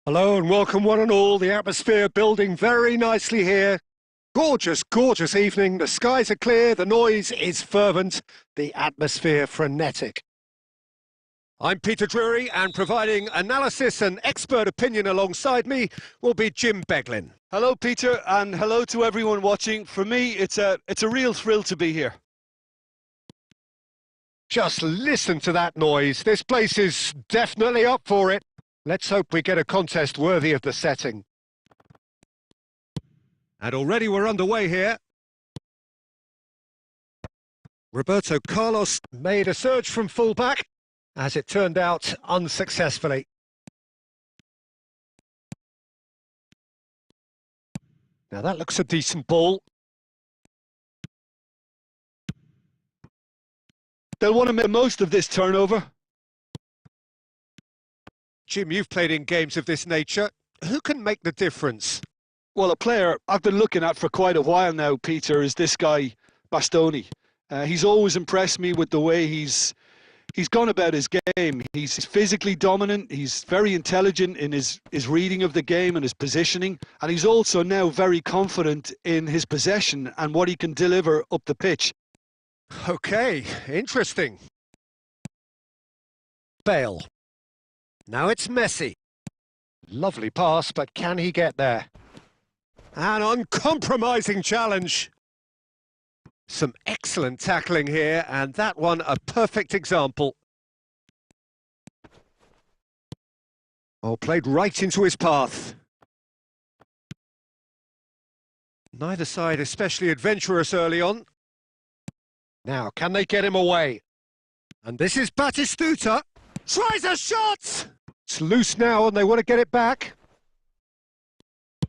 Hello and welcome one and all. The atmosphere building very nicely here. Gorgeous, gorgeous evening. The skies are clear, the noise is fervent, the atmosphere frenetic. I'm Peter Drury, and providing analysis and expert opinion alongside me will be Jim Beglin. Hello, Peter, and hello to everyone watching. For me, it's a real thrill to be here. Just listen to that noise. This place is definitely up for it. Let's hope we get a contest worthy of the setting. And already we're underway here. Roberto Carlos made a surge from fullback, as it turned out unsuccessfully. Now that looks a decent ball. They'll want to make the most of this turnover. Jim, you've played in games of this nature. Who can make the difference? Well, a player I've been looking at for quite a while now, Peter, is this guy, Bastoni. He's always impressed me with the way he's gone about his game. He's physically dominant, he's very intelligent in his reading of the game and his positioning, and he's also now very confident in his possession and what he can deliver up the pitch. Okay, interesting. Bale. Now it's Messi. Lovely pass, but can he get there? An uncompromising challenge. Some excellent tackling here, and that one a perfect example. Oh, played right into his path. Neither side especially adventurous early on. Now, can they get him away? And this is Batistuta. Tries a shot! It's loose now and they want to get it back.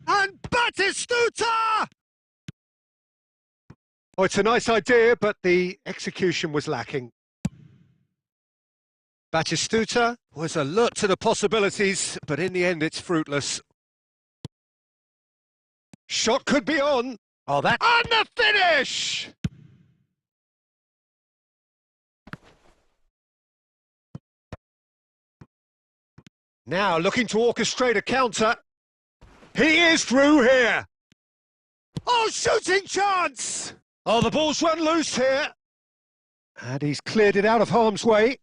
And Batistuta! Oh, it's a nice idea, but the execution was lacking. Batistuta was alert to the possibilities, but in the end it's fruitless. Shot could be on. Oh, that... And the finish! Now looking to orchestrate a counter. He is through here. Oh, shooting chance! Oh, the ball's run loose here. And he's cleared it out of harm's way.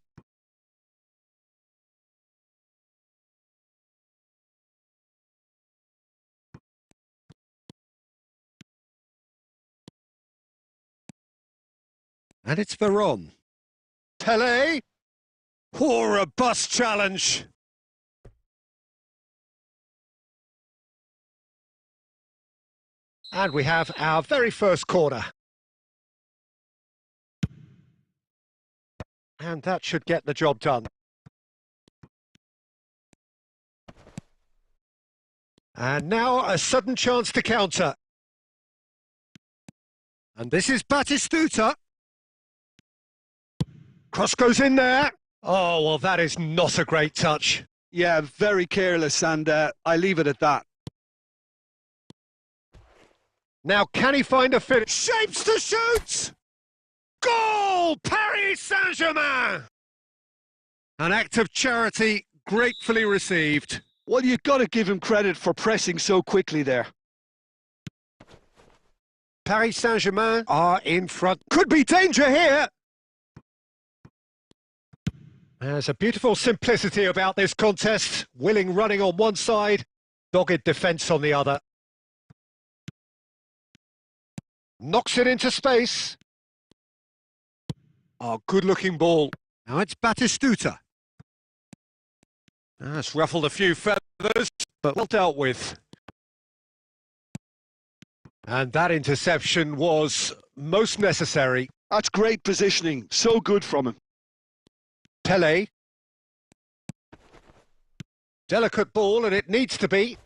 And it's Veron. Pele. Oh, a robust challenge. And we have our very first corner. And that should get the job done. And now a sudden chance to counter. And this is Batistuta. Cross goes in there. Oh, well, that is not a great touch. Yeah, very careless, and I leave it at that. Now, can he find a finish? Shapes to shoot! Goal! Paris Saint-Germain! An act of charity gratefully received. Well, you've got to give him credit for pressing so quickly there. Paris Saint-Germain are in front. Could be danger here! There's a beautiful simplicity about this contest. Willing running on one side, dogged defence on the other. Knocks it into space. Oh, good-looking ball. Now it's Batistuta. That's ruffled a few feathers, but well dealt with. And that interception was most necessary. That's great positioning. So good from him. Pele. Delicate ball, and it needs to be.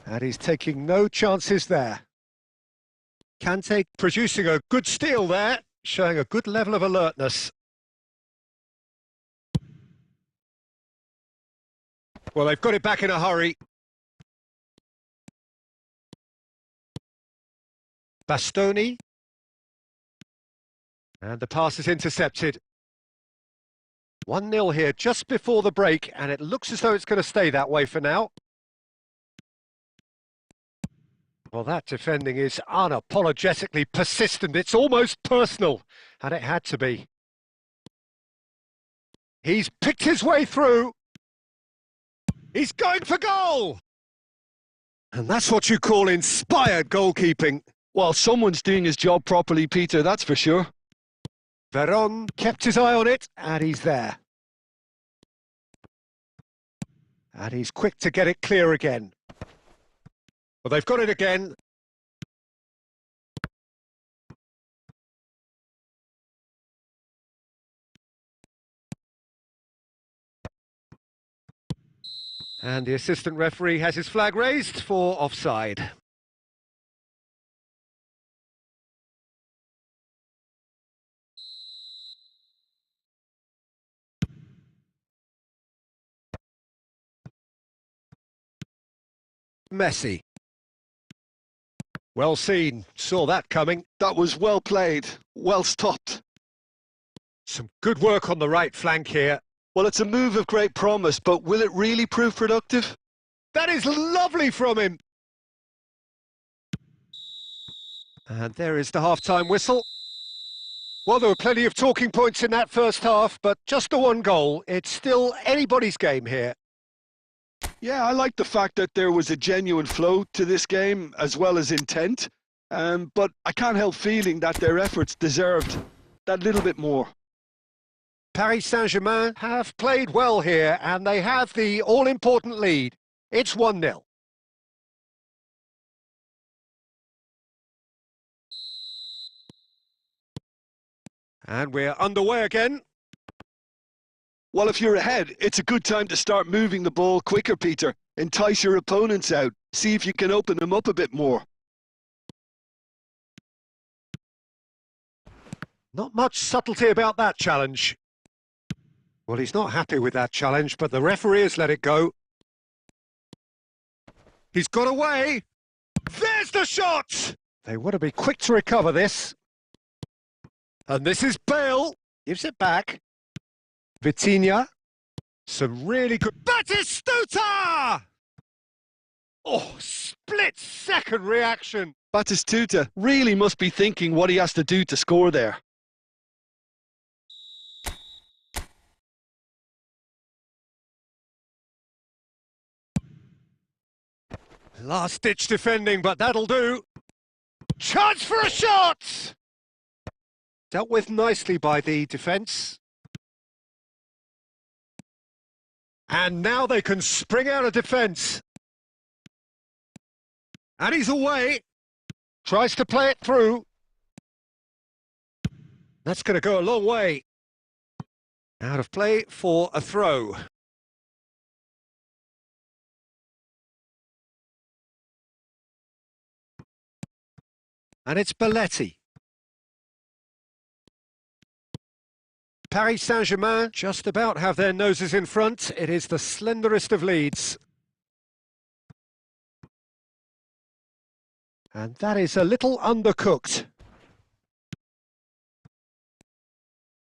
And he's taking no chances there. Kante producing a good steal there, showing a good level of alertness. Well, they've got it back in a hurry. Bastoni. And the pass is intercepted. 1-0 here just before the break, and it looks as though it's going to stay that way for now. Well, that defending is unapologetically persistent. It's almost personal, and it had to be. He's picked his way through. He's going for goal! And that's what you call inspired goalkeeping. Well, someone's doing his job properly, Peter, that's for sure. Veron kept his eye on it, and he's there. And he's quick to get it clear again. Well, they've got it again. And the assistant referee has his flag raised for offside. Messi. Well seen, saw that coming. That was well played, well stopped. Some good work on the right flank here. Well, it's a move of great promise, but will it really prove productive? That is lovely from him. And there is the half-time whistle. Well, there were plenty of talking points in that first half, but just the one goal. It's still anybody's game here. Yeah, I like the fact that there was a genuine flow to this game as well as intent, but I can't help feeling that their efforts deserved that little bit more. Paris Saint-Germain have played well here, and they have the all-important lead. It's 1-0. And we're underway again. Well, if you're ahead, it's a good time to start moving the ball quicker, Peter. Entice your opponents out. See if you can open them up a bit more. Not much subtlety about that challenge. Well, he's not happy with that challenge, but the referee has let it go. He's got away. There's the shot! They want to be quick to recover this. And this is Bale. Gives it back. Vitinha. Some really good... Batistuta! Oh, split-second reaction. Batistuta really must be thinking what he has to do to score there. Last-ditch defending, but that'll do. Chance for a shot! Dealt with nicely by the defence. And now they can spring out of defence. And he's away. Tries to play it through. That's going to go a long way. Out of play for a throw. And it's Belletti. Paris Saint-Germain just about have their noses in front. It is the slenderest of leads. And that is a little undercooked.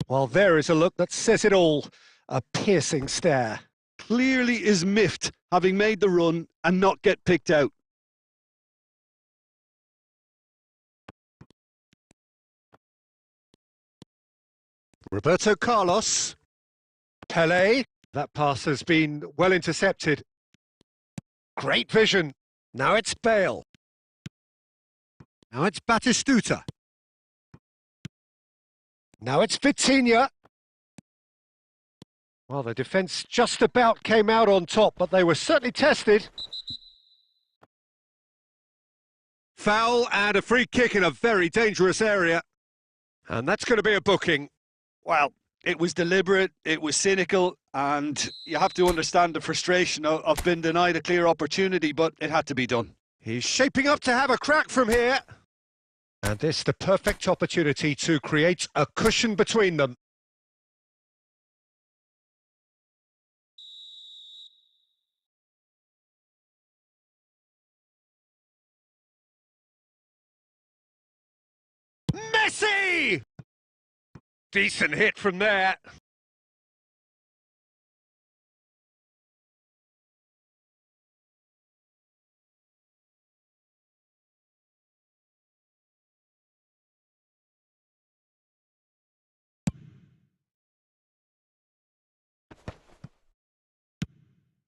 Well, there is a look that says it all. A piercing stare. Clearly is miffed, having made the run and not get picked out. Roberto Carlos. Pelé. That pass has been well intercepted. Great vision. Now it's Bale. Now it's Batistuta. Now it's Vitinha. Well, the defence just about came out on top, but they were certainly tested. Foul and a free kick in a very dangerous area. And that's going to be a booking. Well, it was deliberate, it was cynical, and you have to understand the frustration of being denied a clear opportunity, but it had to be done. He's shaping up to have a crack from here. And this the perfect opportunity to create a cushion between them. Messi! Decent hit from there.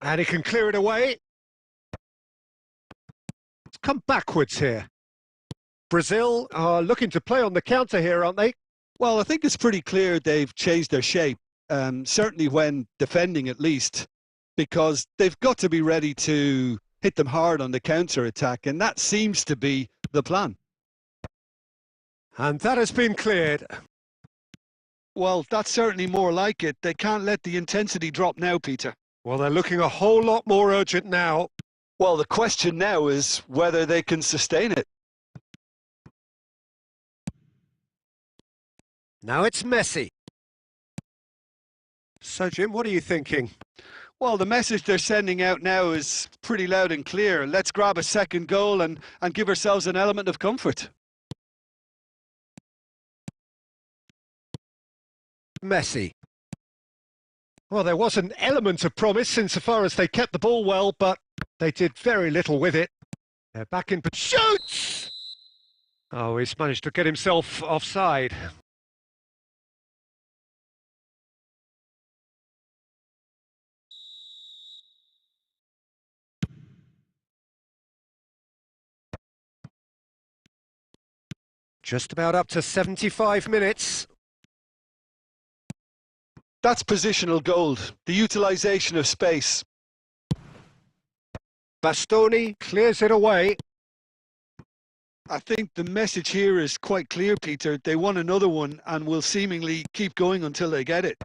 And he can clear it away. It's come backwards here. Brazil are looking to play on the counter here, aren't they? Well, I think it's pretty clear they've changed their shape, certainly when defending at least, because they've got to be ready to hit them hard on the counter-attack, and that seems to be the plan. And that has been cleared. Well, that's certainly more like it. They can't let the intensity drop now, Peter. Well, they're looking a whole lot more urgent now. Well, the question now is whether they can sustain it. Now it's Messi. So, Jim, what are you thinking? Well, the message they're sending out now is pretty loud and clear. Let's grab a second goal and give ourselves an element of comfort. Messi. Well, there was an element of promise insofar as they kept the ball well, but they did very little with it. They're back in... Shoots! Oh, he's managed to get himself offside. Just about up to 75 minutes. That's positional gold, the utilisation of space. Bastoni clears it away. I think the message here is quite clear, Peter. They want another one and will seemingly keep going until they get it.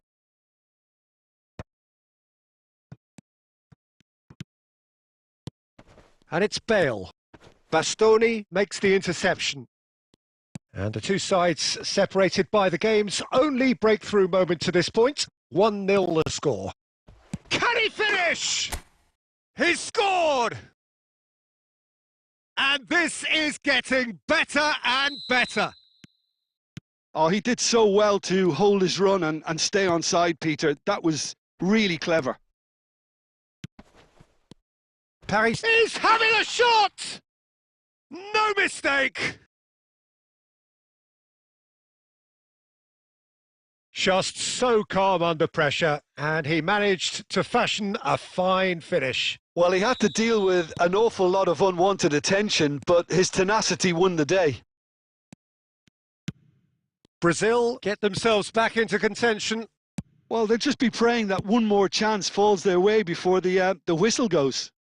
And it's Bale. Bastoni makes the interception. And the two sides separated by the game's only breakthrough moment to this point. 1-0 the score. Can he finish? He's scored! And this is getting better and better. Oh, he did so well to hold his run and stay on side, Peter. That was really clever. Paris is having a shot! No mistake! Just so calm under pressure, and he managed to fashion a fine finish. Well, he had to deal with an awful lot of unwanted attention, but his tenacity won the day. Brazil get themselves back into contention. Well, they'll just be praying that one more chance falls their way before the whistle goes.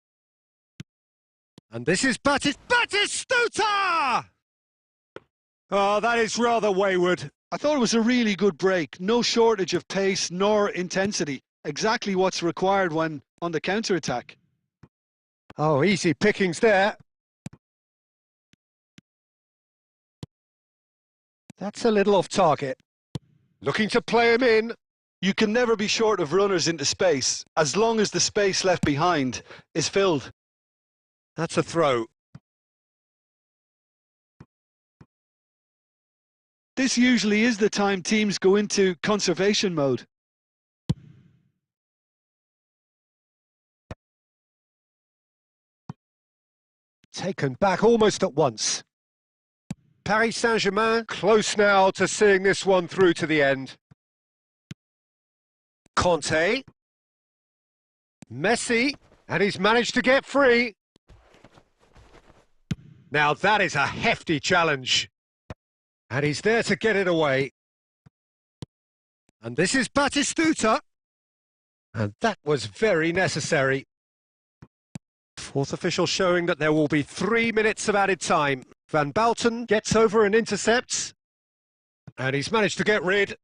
And this is Batistuta! Oh, that is rather wayward. I thought it was a really good break. No shortage of pace nor intensity. Exactly what's required when on the counter-attack. Oh, easy pickings there. That's a little off target. Looking to play him in. You can never be short of runners into space, as long as the space left behind is filled. That's a throw. This usually is the time teams go into conservation mode. Taken back almost at once. Paris Saint-Germain close now to seeing this one through to the end. Conte. Messi. And he's managed to get free. Now that is a hefty challenge. And he's there to get it away. And this is Batistuta. And that was very necessary. Fourth official showing that there will be 3 minutes of added time. Van Bouten gets over and intercepts. And he's managed to get rid.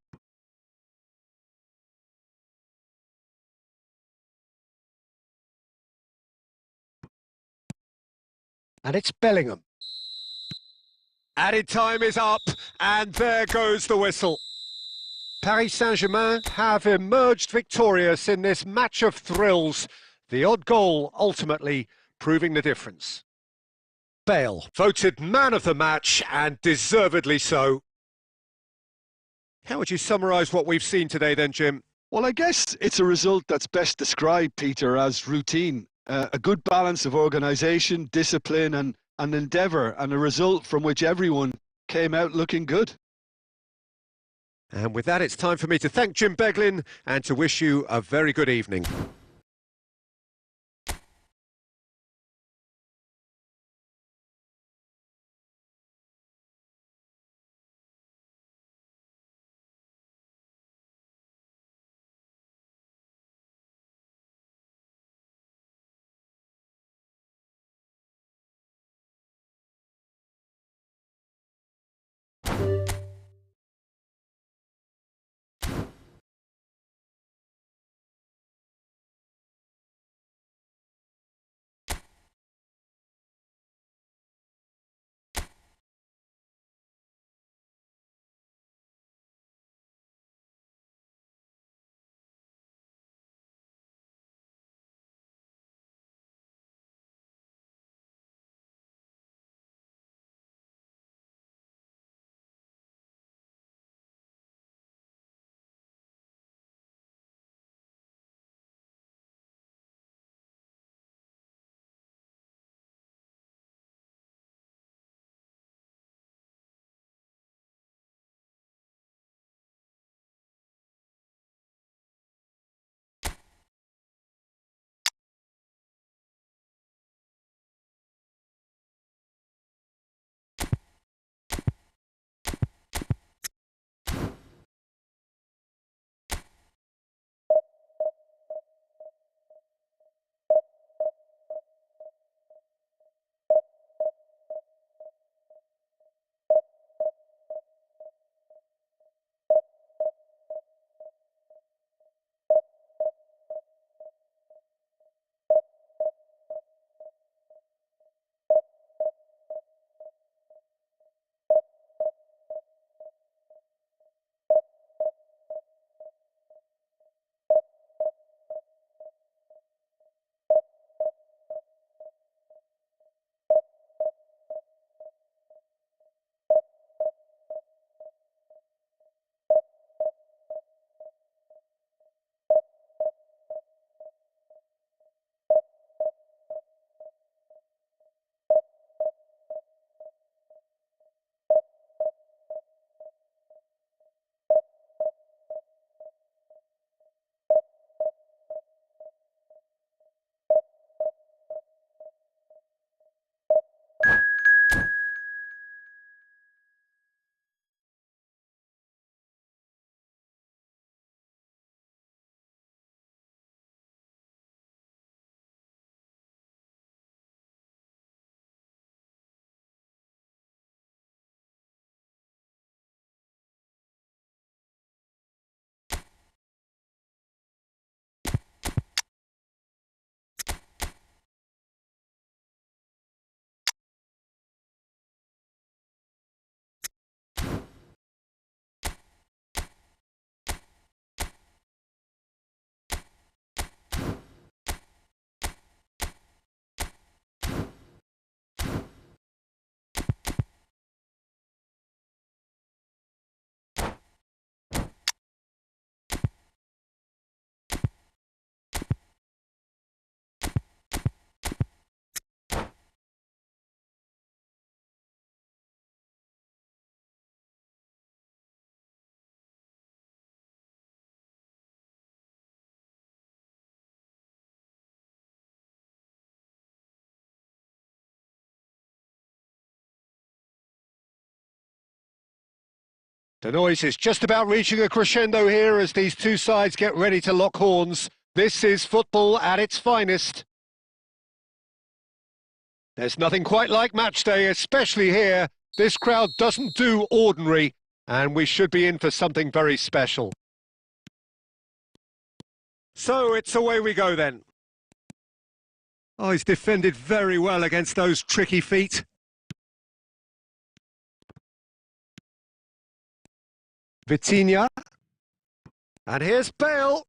And it's Bellingham. Added time is up, and there goes the whistle. Paris Saint-Germain have emerged victorious in this match of thrills, the odd goal ultimately proving the difference. Bale, voted man of the match, and deservedly so. How would you summarise what we've seen today then, Jim? Well, I guess it's a result that's best described, Peter, as routine. A good balance of organisation, discipline and endeavour, and a result from which everyone came out looking good. And with that, it's time for me to thank Jim Beglin and to wish you a very good evening. The noise is just about reaching a crescendo here as these two sides get ready to lock horns. This is football at its finest. There's nothing quite like match day, especially here. This crowd doesn't do ordinary, and we should be in for something very special. So it's away we go then. Oh, he's defended very well against those tricky feet. Vitinha. And here's Bale.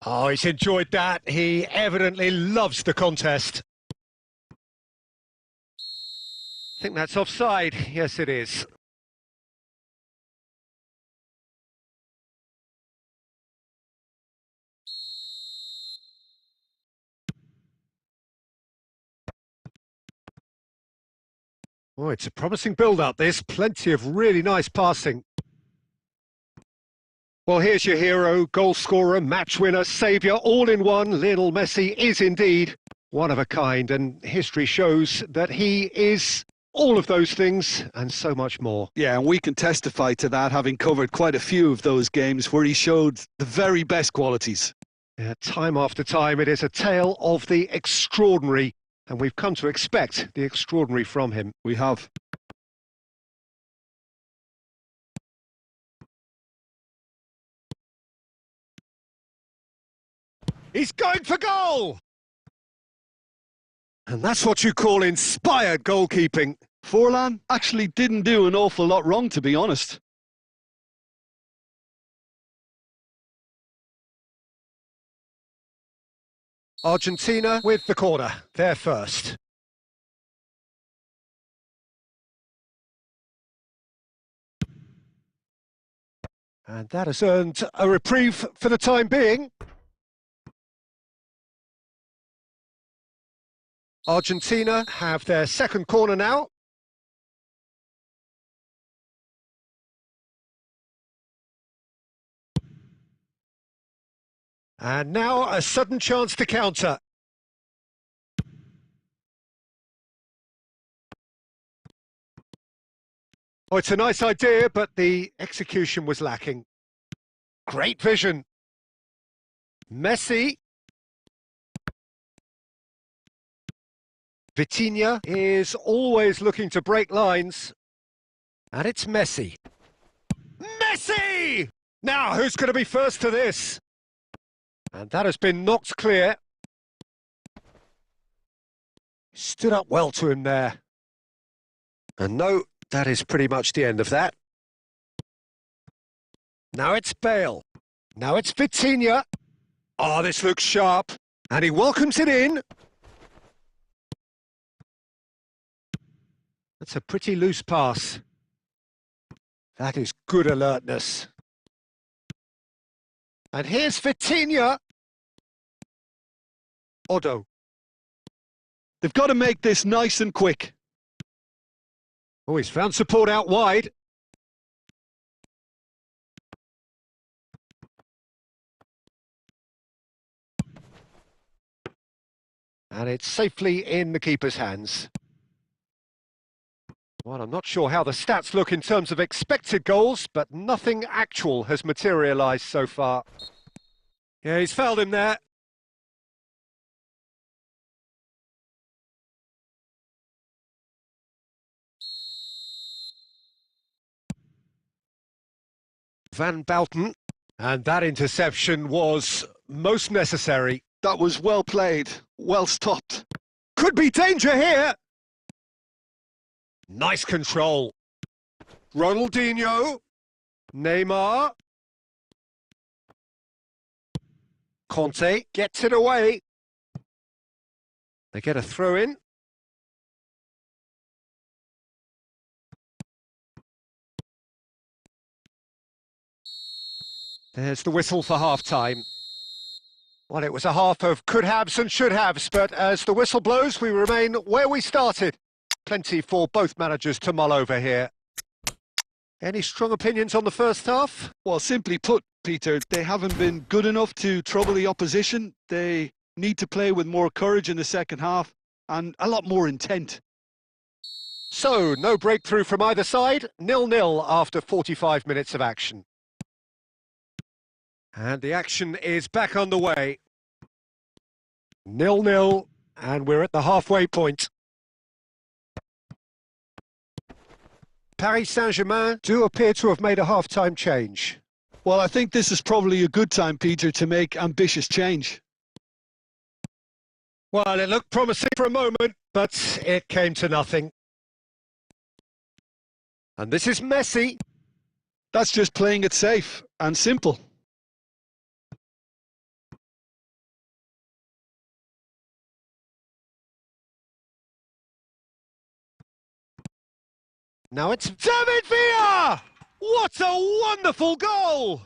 Oh, he's enjoyed that. He evidently loves the contest. I think that's offside. Yes, it is. Oh, it's a promising build-up, this. Plenty of really nice passing. Well, here's your hero, goal scorer, match winner, saviour, all in one. Lionel Messi is indeed one of a kind, and history shows that he is all of those things and so much more. Yeah, and we can testify to that, having covered quite a few of those games where he showed the very best qualities. Yeah, time after time, it is a tale of the extraordinary, and we've come to expect the extraordinary from him. We have. He's going for goal! And that's what you call inspired goalkeeping. Forlan actually didn't do an awful lot wrong, to be honest. Argentina with the corner. They're first. And that has earned a reprieve for the time being. Argentina have their second corner now. And now a sudden chance to counter. Oh, it's a nice idea, but the execution was lacking. Great vision. Messi. Vitinha is always looking to break lines. And it's Messi. Messi! Now, who's going to be first to this? And that has been knocked clear. Stood up well to him there. And no, that is pretty much the end of that. Now it's Bale. Now it's Vitinha. Oh, this looks sharp. And he welcomes it in. That's a pretty loose pass. That is good alertness. And here's Vitinha. Odo. They've got to make this nice and quick. Oh, he's found support out wide. And it's safely in the keeper's hands. Well, I'm not sure how the stats look in terms of expected goals, but nothing actual has materialised so far. Yeah, he's fouled him there. Van Bouten, and that interception was most necessary. That was well played, well stopped. Could be danger here. Nice control. Ronaldinho. Neymar. Conte gets it away. They get a throw in. There's the whistle for half-time. Well, it was a half of could-haves and should-haves, but as the whistle blows, we remain where we started. Plenty for both managers to mull over here. Any strong opinions on the first half? Well, simply put, Peter, they haven't been good enough to trouble the opposition. They need to play with more courage in the second half and a lot more intent. So, no breakthrough from either side, 0-0 after 45 minutes of action. And the action is back on the way. 0-0, and we're at the halfway point. Paris Saint-Germain do appear to have made a half-time change. Well, I think this is probably a good time, Peter, to make ambitious change. Well, it looked promising for a moment, but it came to nothing. And this is Messi. That's just playing it safe and simple. Now it's David Villa! What a wonderful goal!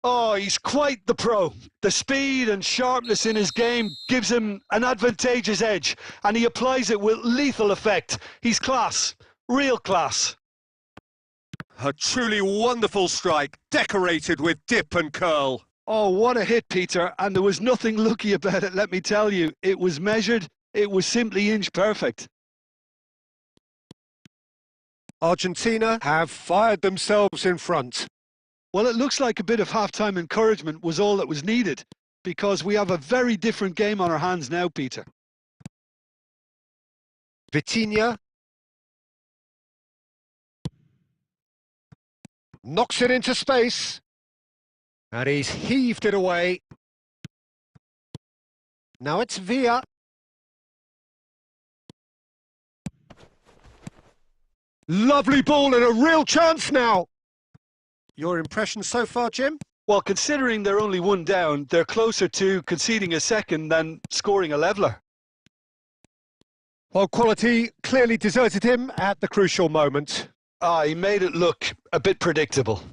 Oh, he's quite the pro. The speed and sharpness in his game gives him an advantageous edge, and he applies it with lethal effect. He's class, real class. A truly wonderful strike, decorated with dip and curl. Oh, what a hit, Peter, and there was nothing lucky about it, let me tell you. It was measured, it was simply inch perfect. Argentina have fired themselves in front. Well, it looks like a bit of half-time encouragement was all that was needed, because we have a very different game on our hands now, Peter. Vitinha knocks it into space, and he's heaved it away. Now it's Villa. Lovely ball and a real chance now. Your impression so far, Jim? Well, considering they're only one down, they're closer to conceding a second than scoring a leveller. Well, quality clearly deserted him at the crucial moment. He made it look a bit predictable.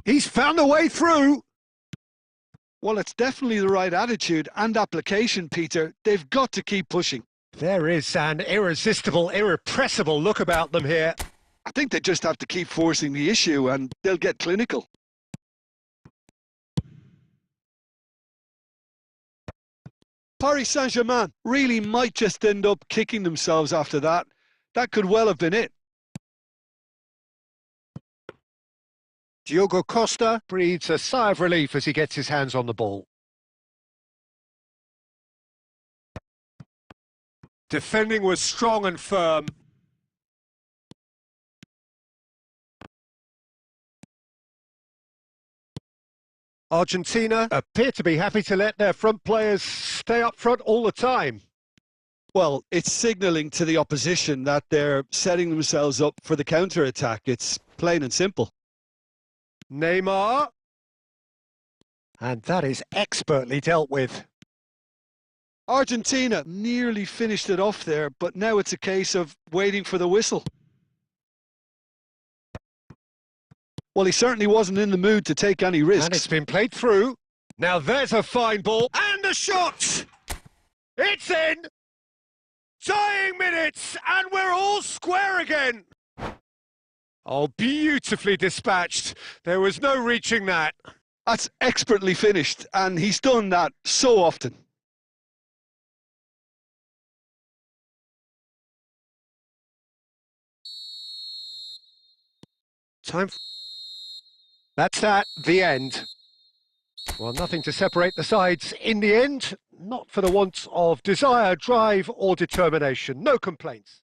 He's found a way through. Well, it's definitely the right attitude and application, Peter. They've got to keep pushing. There is an irresistible, irrepressible look about them here. I think they just have to keep forcing the issue and they'll get clinical. Paris Saint-Germain really might just end up kicking themselves after that. That could well have been it. Diogo Costa breathes a sigh of relief as he gets his hands on the ball. Defending was strong and firm. Argentina appear to be happy to let their front players stay up front all the time. Well, it's signalling to the opposition that they're setting themselves up for the counter-attack. It's plain and simple. Neymar. And that is expertly dealt with. Argentina nearly finished it off there, but now it's a case of waiting for the whistle. Well, he certainly wasn't in the mood to take any risks. And it's been played through. Now there's a fine ball. And a shot! It's in! Dying minutes, and we're all square again. Oh, beautifully dispatched. There was no reaching that. That's expertly finished, and he's done that so often. That's that, the end. Well, nothing to separate the sides in the end, not for the want of desire, drive or determination. No complaints.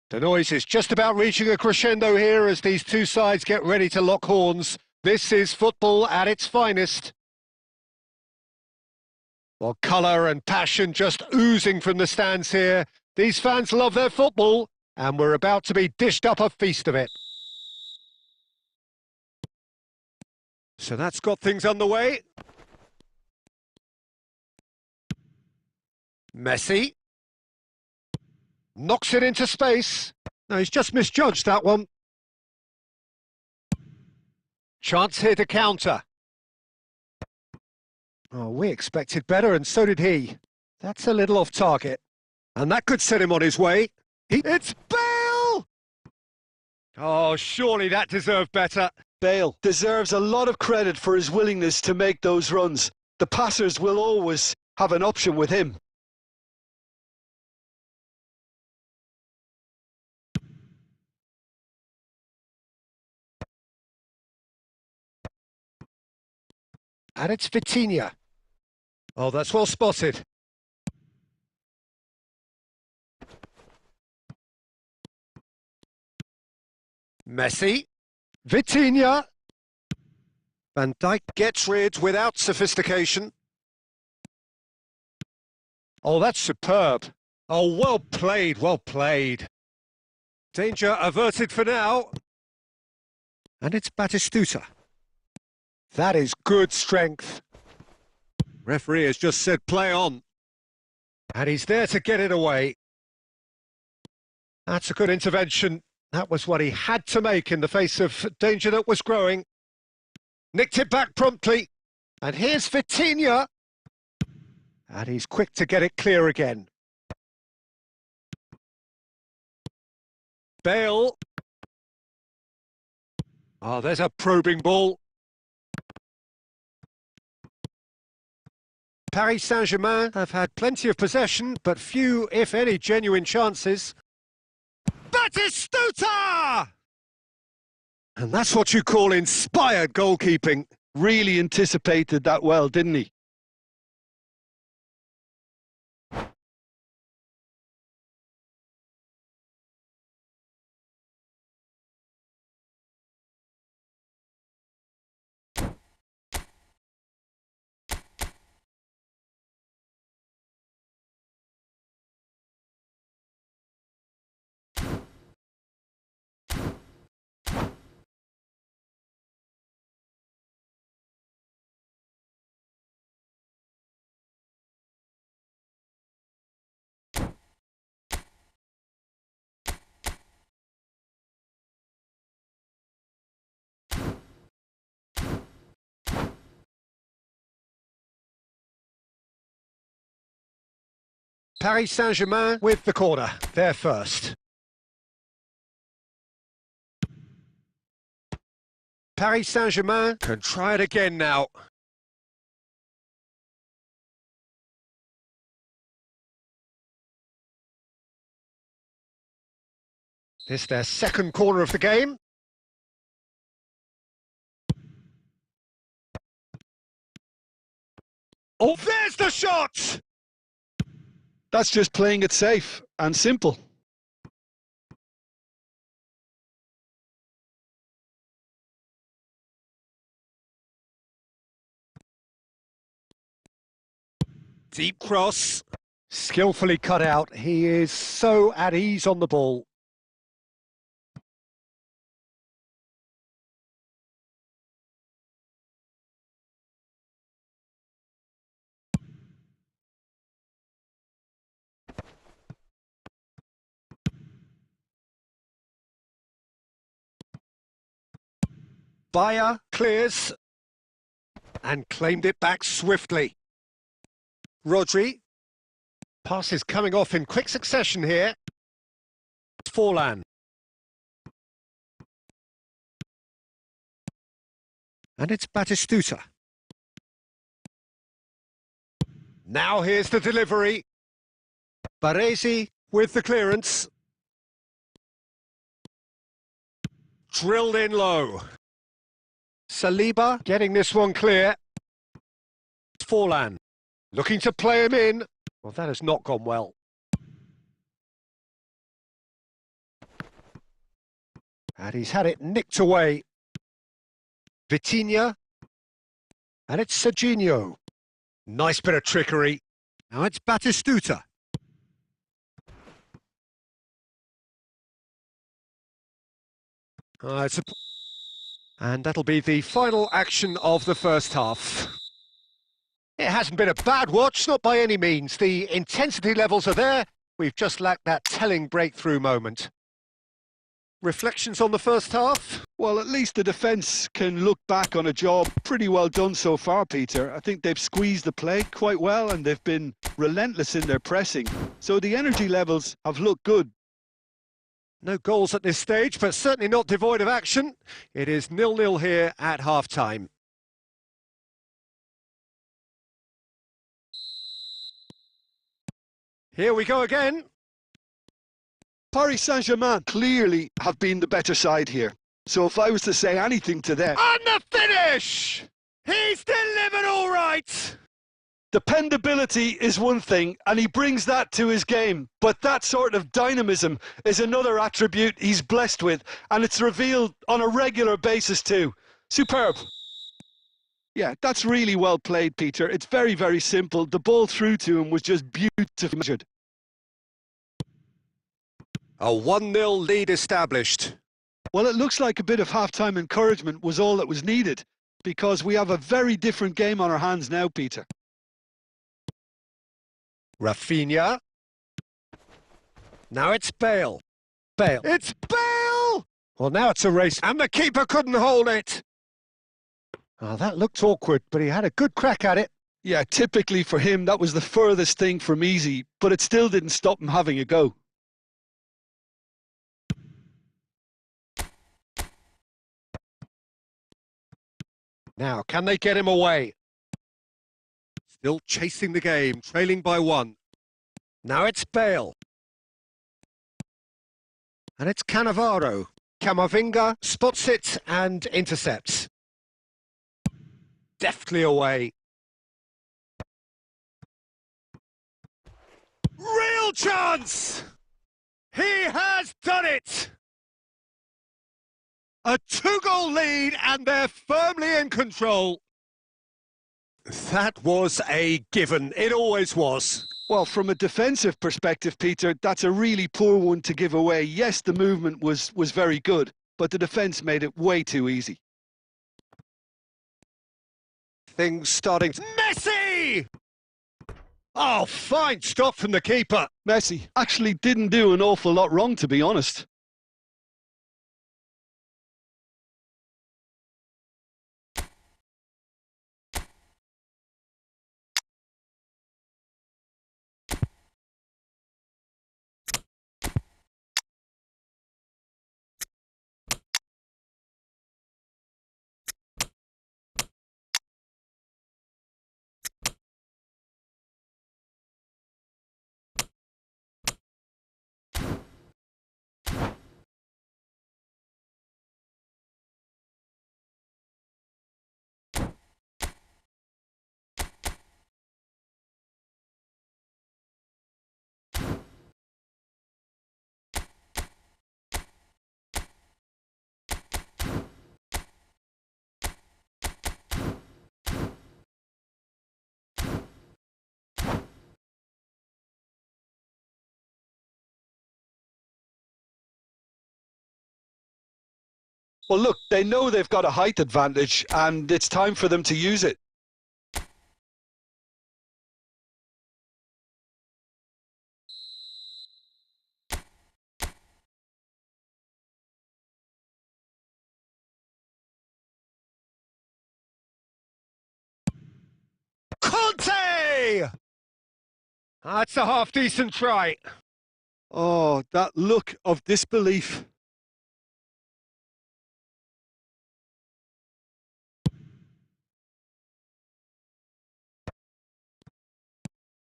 The noise is just about reaching a crescendo here as these two sides get ready to lock horns. This is football at its finest. Well, colour and passion just oozing from the stands here. These fans love their football, and we're about to be dished up a feast of it. So that's got things underway. Messi. Knocks it into space. No, he's just misjudged that one. Chance here to counter. Oh, we expected better, and so did he. That's a little off target. And that could set him on his way. It's Bale! Oh, surely that deserved better. Bale deserves a lot of credit for his willingness to make those runs. The passers will always have an option with him. And it's Vitinha. Oh, that's well spotted. Messi. Vitinha. Van Dijk gets rid without sophistication. Oh, that's superb. Oh, well played, well played. Danger averted for now. And it's Batistuta. That is good strength. Referee has just said play on. And he's there to get it away. That's a good intervention. That was what he had to make in the face of danger that was growing. Nicked it back promptly. And here's Vitinha. And he's quick to get it clear again. Bale. Oh, there's a probing ball. Paris Saint-Germain have had plenty of possession, but few, if any, genuine chances. Batistuta! And that's what you call inspired goalkeeping. Really anticipated that well, didn't he? Paris Saint-Germain with the corner. They're first. Paris Saint-Germain can try it again now. This is their second corner of the game. Oh, there's the shot! That's just playing it safe and simple. Deep cross. Skillfully cut out. He is so at ease on the ball. Bayer clears and claimed it back swiftly. Rodri. Pass is coming off in quick succession here. Forlan. And it's Batistuta. Now here's the delivery. Baresi with the clearance. Drilled in low. Saliba getting this one clear. Forlan looking to play him in. Well, that has not gone well. And he's had it nicked away. Vitinha. And it's Serginho. Nice bit of trickery. Now it's Batistuta. And that'll be the final action of the first half. It hasn't been a bad watch, not by any means. The intensity levels are there. We've just lacked that telling breakthrough moment. Reflections on the first half? Well, at least the defence can look back on a job pretty well done so far, Peter. I think they've squeezed the play quite well and they've been relentless in their pressing. So the energy levels have looked good. No goals at this stage, but certainly not devoid of action. It is 0-0 here at half-time. Here we go again. Paris Saint-Germain clearly have been the better side here. So if I was to say anything to them... And the finish! He's delivered all right! Dependability is one thing, and he brings that to his game. But that sort of dynamism is another attribute he's blessed with, and it's revealed on a regular basis too. Superb. Yeah, that's really well played, Peter. It's very, very simple. The ball through to him was just beautifully measured. A 1-0 lead established. Well, it looks like a bit of half-time encouragement was all that was needed, because we have a very different game on our hands now, Peter. Rafinha. Now it's Bale. Bale. It's Bale! Well, now it's a race, and the keeper couldn't hold it. Oh, that looked awkward, but he had a good crack at it. Yeah, typically for him, that was the furthest thing from easy, but it still didn't stop him having a go. Now, can they get him away? Still chasing the game, trailing by 1. Now it's Bale. And it's Cannavaro. Camavinga spots it and intercepts. Deftly away. Real chance! He has done it! A 2-goal lead and they're firmly in control. That was a given. It always was. Well, from a defensive perspective, Peter, that's a really poor one to give away. Yes, the movement was very good, but the defence made it way too easy. Things starting to... Messi! Oh, fine stop from the keeper. Messi actually didn't do an awful lot wrong, to be honest. Well, look, they know they've got a height advantage, and it's time for them to use it. Conte! That's a half-decent try. Oh, that look of disbelief.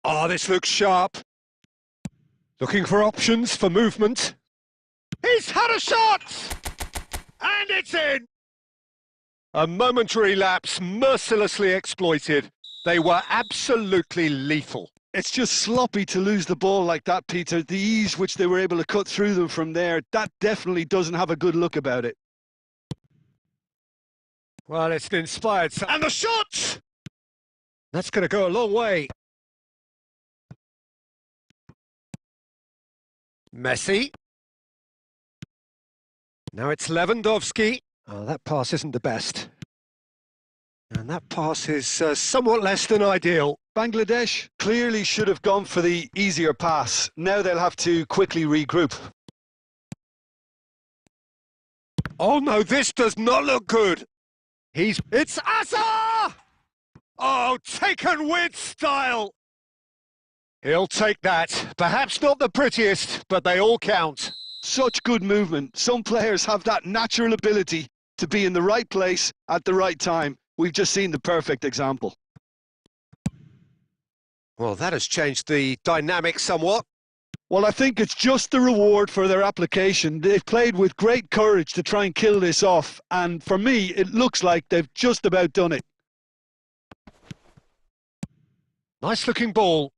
Oh, this looks sharp. Looking for options for movement. He's had a shot! And it's in! A momentary lapse mercilessly exploited. They were absolutely lethal. It's just sloppy to lose the ball like that, Peter. The ease which they were able to cut through them from there, that definitely doesn't have a good look about it. Well, it's an inspired... And the shot! That's going to go a long way. Messi. Now it's Lewandowski. Oh, that pass isn't the best. And that pass is somewhat less than ideal. Bangladesh clearly should have gone for the easier pass. Now they'll have to quickly regroup. Oh no, this does not look good. It's Asa! Oh, taken with style. He'll take that. Perhaps not the prettiest, but they all count. Such good movement. Some players have that natural ability to be in the right place at the right time. We've just seen the perfect example. Well, that has changed the dynamic somewhat. Well, I think it's just the reward for their application. They've played with great courage to try and kill this off, and for me, it looks like they've just about done it. Nice looking ball.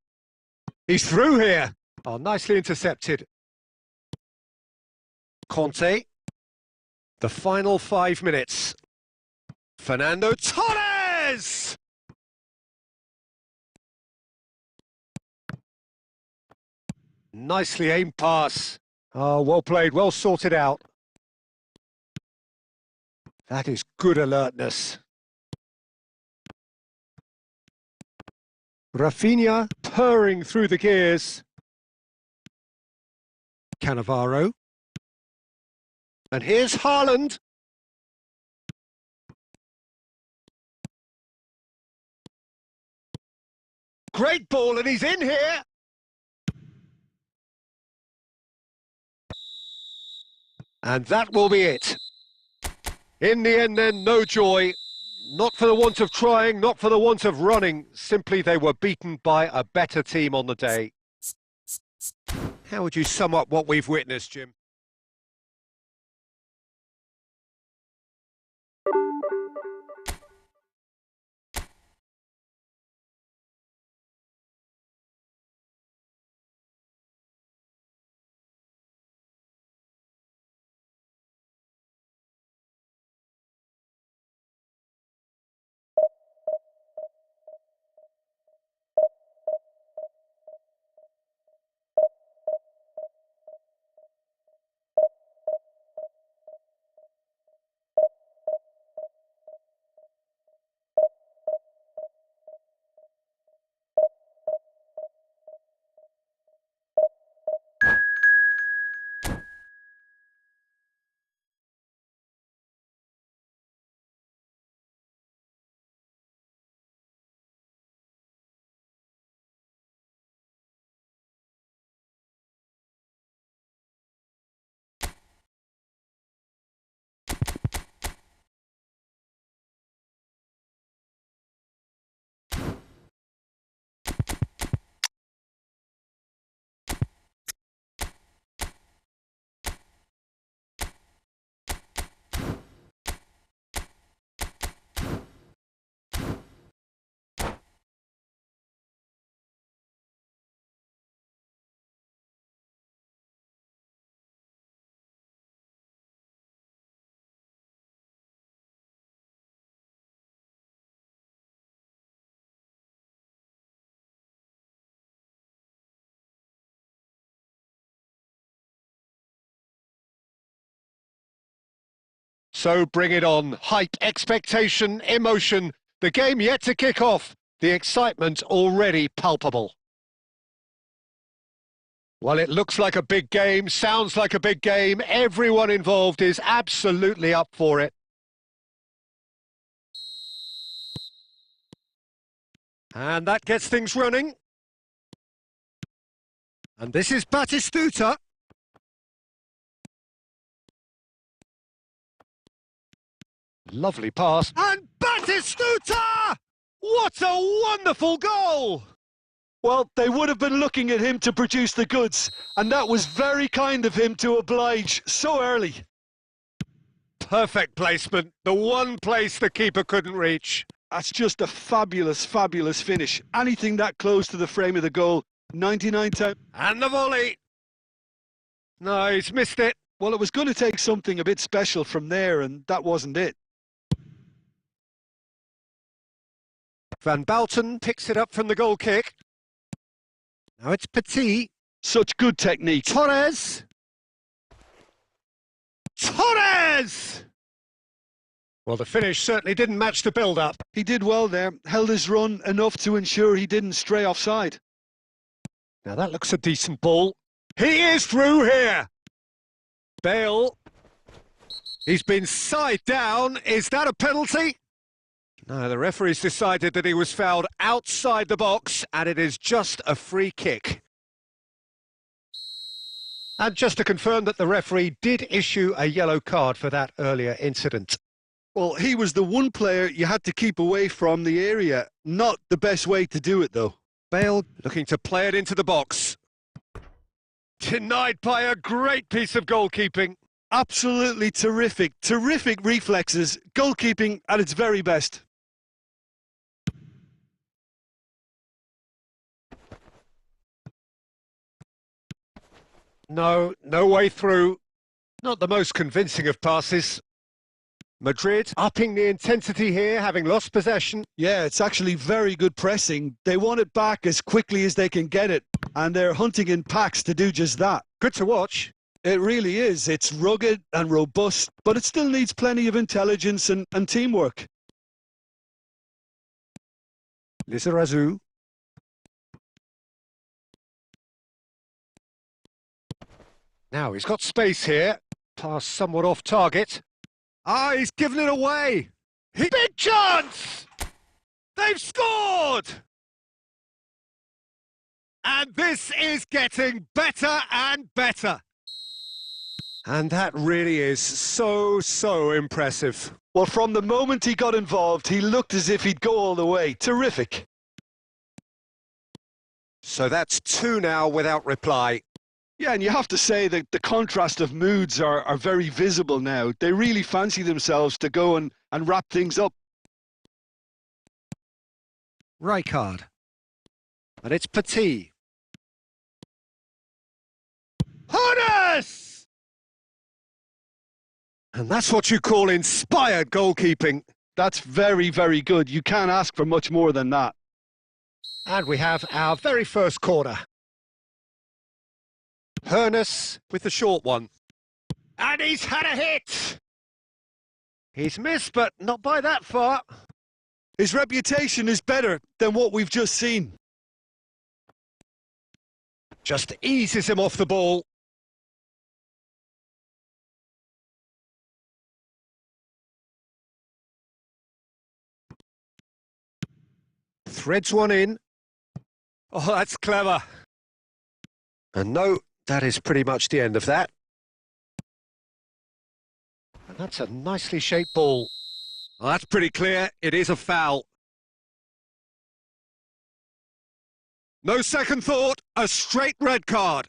He's through here. Oh, nicely intercepted. Conte. The final 5 minutes. Fernando Torres! Nicely aimed pass. Oh, well played, well sorted out. That is good alertness. Rafinha purring through the gears. Cannavaro. And here's Haaland. Great ball, and he's in here. And that will be it. In the end then, no joy. Not for the want of trying, not for the want of running. Simply they were beaten by a better team on the day. How would you sum up what we've witnessed, Jim? So bring it on. Hype, expectation, emotion. The game yet to kick off. The excitement already palpable. Well, it looks like a big game, sounds like a big game. Everyone involved is absolutely up for it. And that gets things running. And this is Batistuta. Lovely pass. And Batistuta! What a wonderful goal! Well, they would have been looking at him to produce the goods, and that was very kind of him to oblige so early. Perfect placement, the one place the keeper couldn't reach. That's just a fabulous, fabulous finish. Anything that close to the frame of the goal, 99 times. And the volley. No, he's missed it. Well, it was going to take something a bit special from there, and that wasn't it. Van Bouten picks it up from the goal kick. Now it's Petit. Such good technique. Torres! Torres! Well, the finish certainly didn't match the build-up. He did well there, held his run enough to ensure he didn't stray offside. Now that looks a decent ball. He is through here! Bale. He's been side down. Is that a penalty? No, the referee's decided that he was fouled outside the box, and it is just a free kick. And just to confirm that the referee did issue a yellow card for that earlier incident. Well, he was the one player you had to keep away from the area. Not the best way to do it, though. Bale looking to play it into the box. Denied by a great piece of goalkeeping. Absolutely terrific. Terrific reflexes. Goalkeeping at its very best. No way through. Not the most convincing of passes. Madrid upping the intensity here, having lost possession. Yeah, it's actually very good pressing. They want it back as quickly as they can get it, and they're hunting in packs to do just that. Good to watch. It really is. It's rugged and robust, but it still needs plenty of intelligence and teamwork. Lizarazu. Now he's got space here. Pass somewhat off target. Ah, he's given it away. Big chance! They've scored! And this is getting better and better. And that really is so impressive. Well, from the moment he got involved, he looked as if he'd go all the way. Terrific. So that's 2 now without reply. Yeah, and you have to say that the contrast of moods are very visible now. They really fancy themselves to go and wrap things up. Rijkaard. And it's Petit. Harness! And that's what you call inspired goalkeeping. That's very, very good. You can't ask for much more than that. And we have our very first corner. Harness with the short one. And he's had a hit! He's missed, but not by that far. His reputation is better than what we've just seen. Just eases him off the ball. Threads one in. Oh, that's clever. And no, that is pretty much the end of that. And that's a nicely shaped ball. Well, that's pretty clear. It is a foul. No second thought, a straight red card.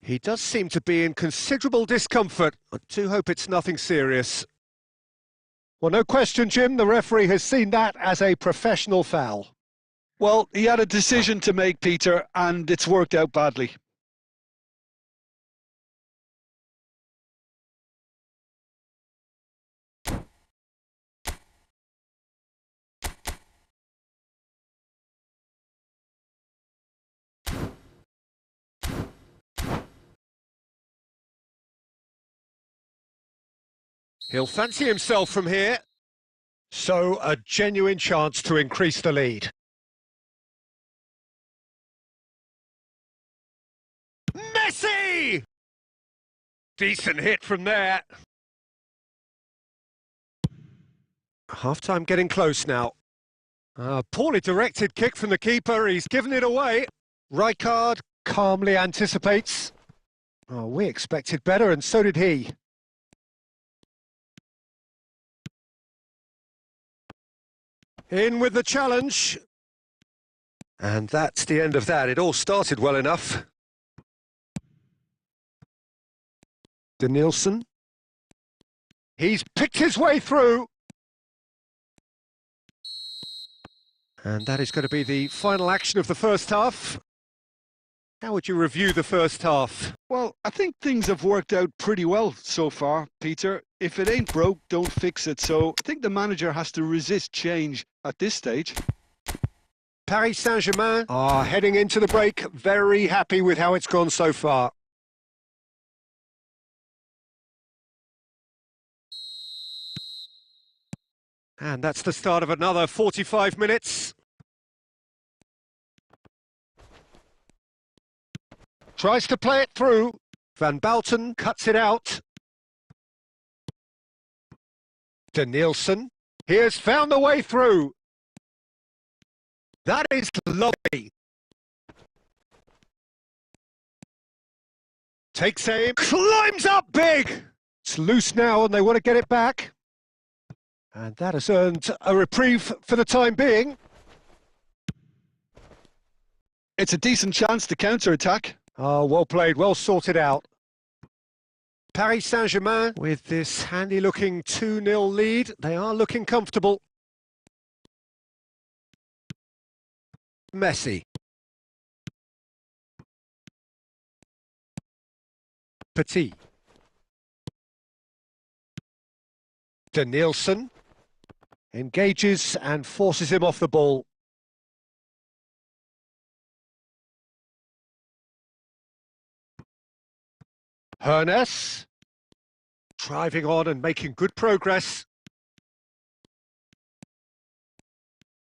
He does seem to be in considerable discomfort. I do hope it's nothing serious. Well, no question, Jim, the referee has seen that as a professional foul. Well, he had a decision to make, Peter, and it's worked out badly. He'll fancy himself from here. So, a genuine chance to increase the lead. Messi! Decent hit from there. Half-time getting close now. Poorly directed kick from the keeper. He's given it away. Rijkaard calmly anticipates. Oh, we expected better, and so did he. In with the challenge. And that's the end of that. It all started well enough. Denilson. He's picked his way through. And that is going to be the final action of the first half. How would you review the first half? Well, I think things have worked out pretty well so far, Peter. If it ain't broke, don't fix it. So I think the manager has to resist change at this stage. Paris Saint-Germain are heading into the break, very happy with how it's gone so far. And that's the start of another 45 minutes. Tries to play it through. Van Bouten cuts it out. De Nielsen. He has found the way through. That is lovely. Takes aim, climbs up big. It's loose now and they want to get it back. And that has earned a reprieve for the time being. It's a decent chance to counter-attack. Oh, well played, well sorted out. Paris Saint-Germain with this handy-looking 2-0 lead. They are looking comfortable. Messi. Petit. De Nielsen engages and forces him off the ball. Hernes driving on and making good progress.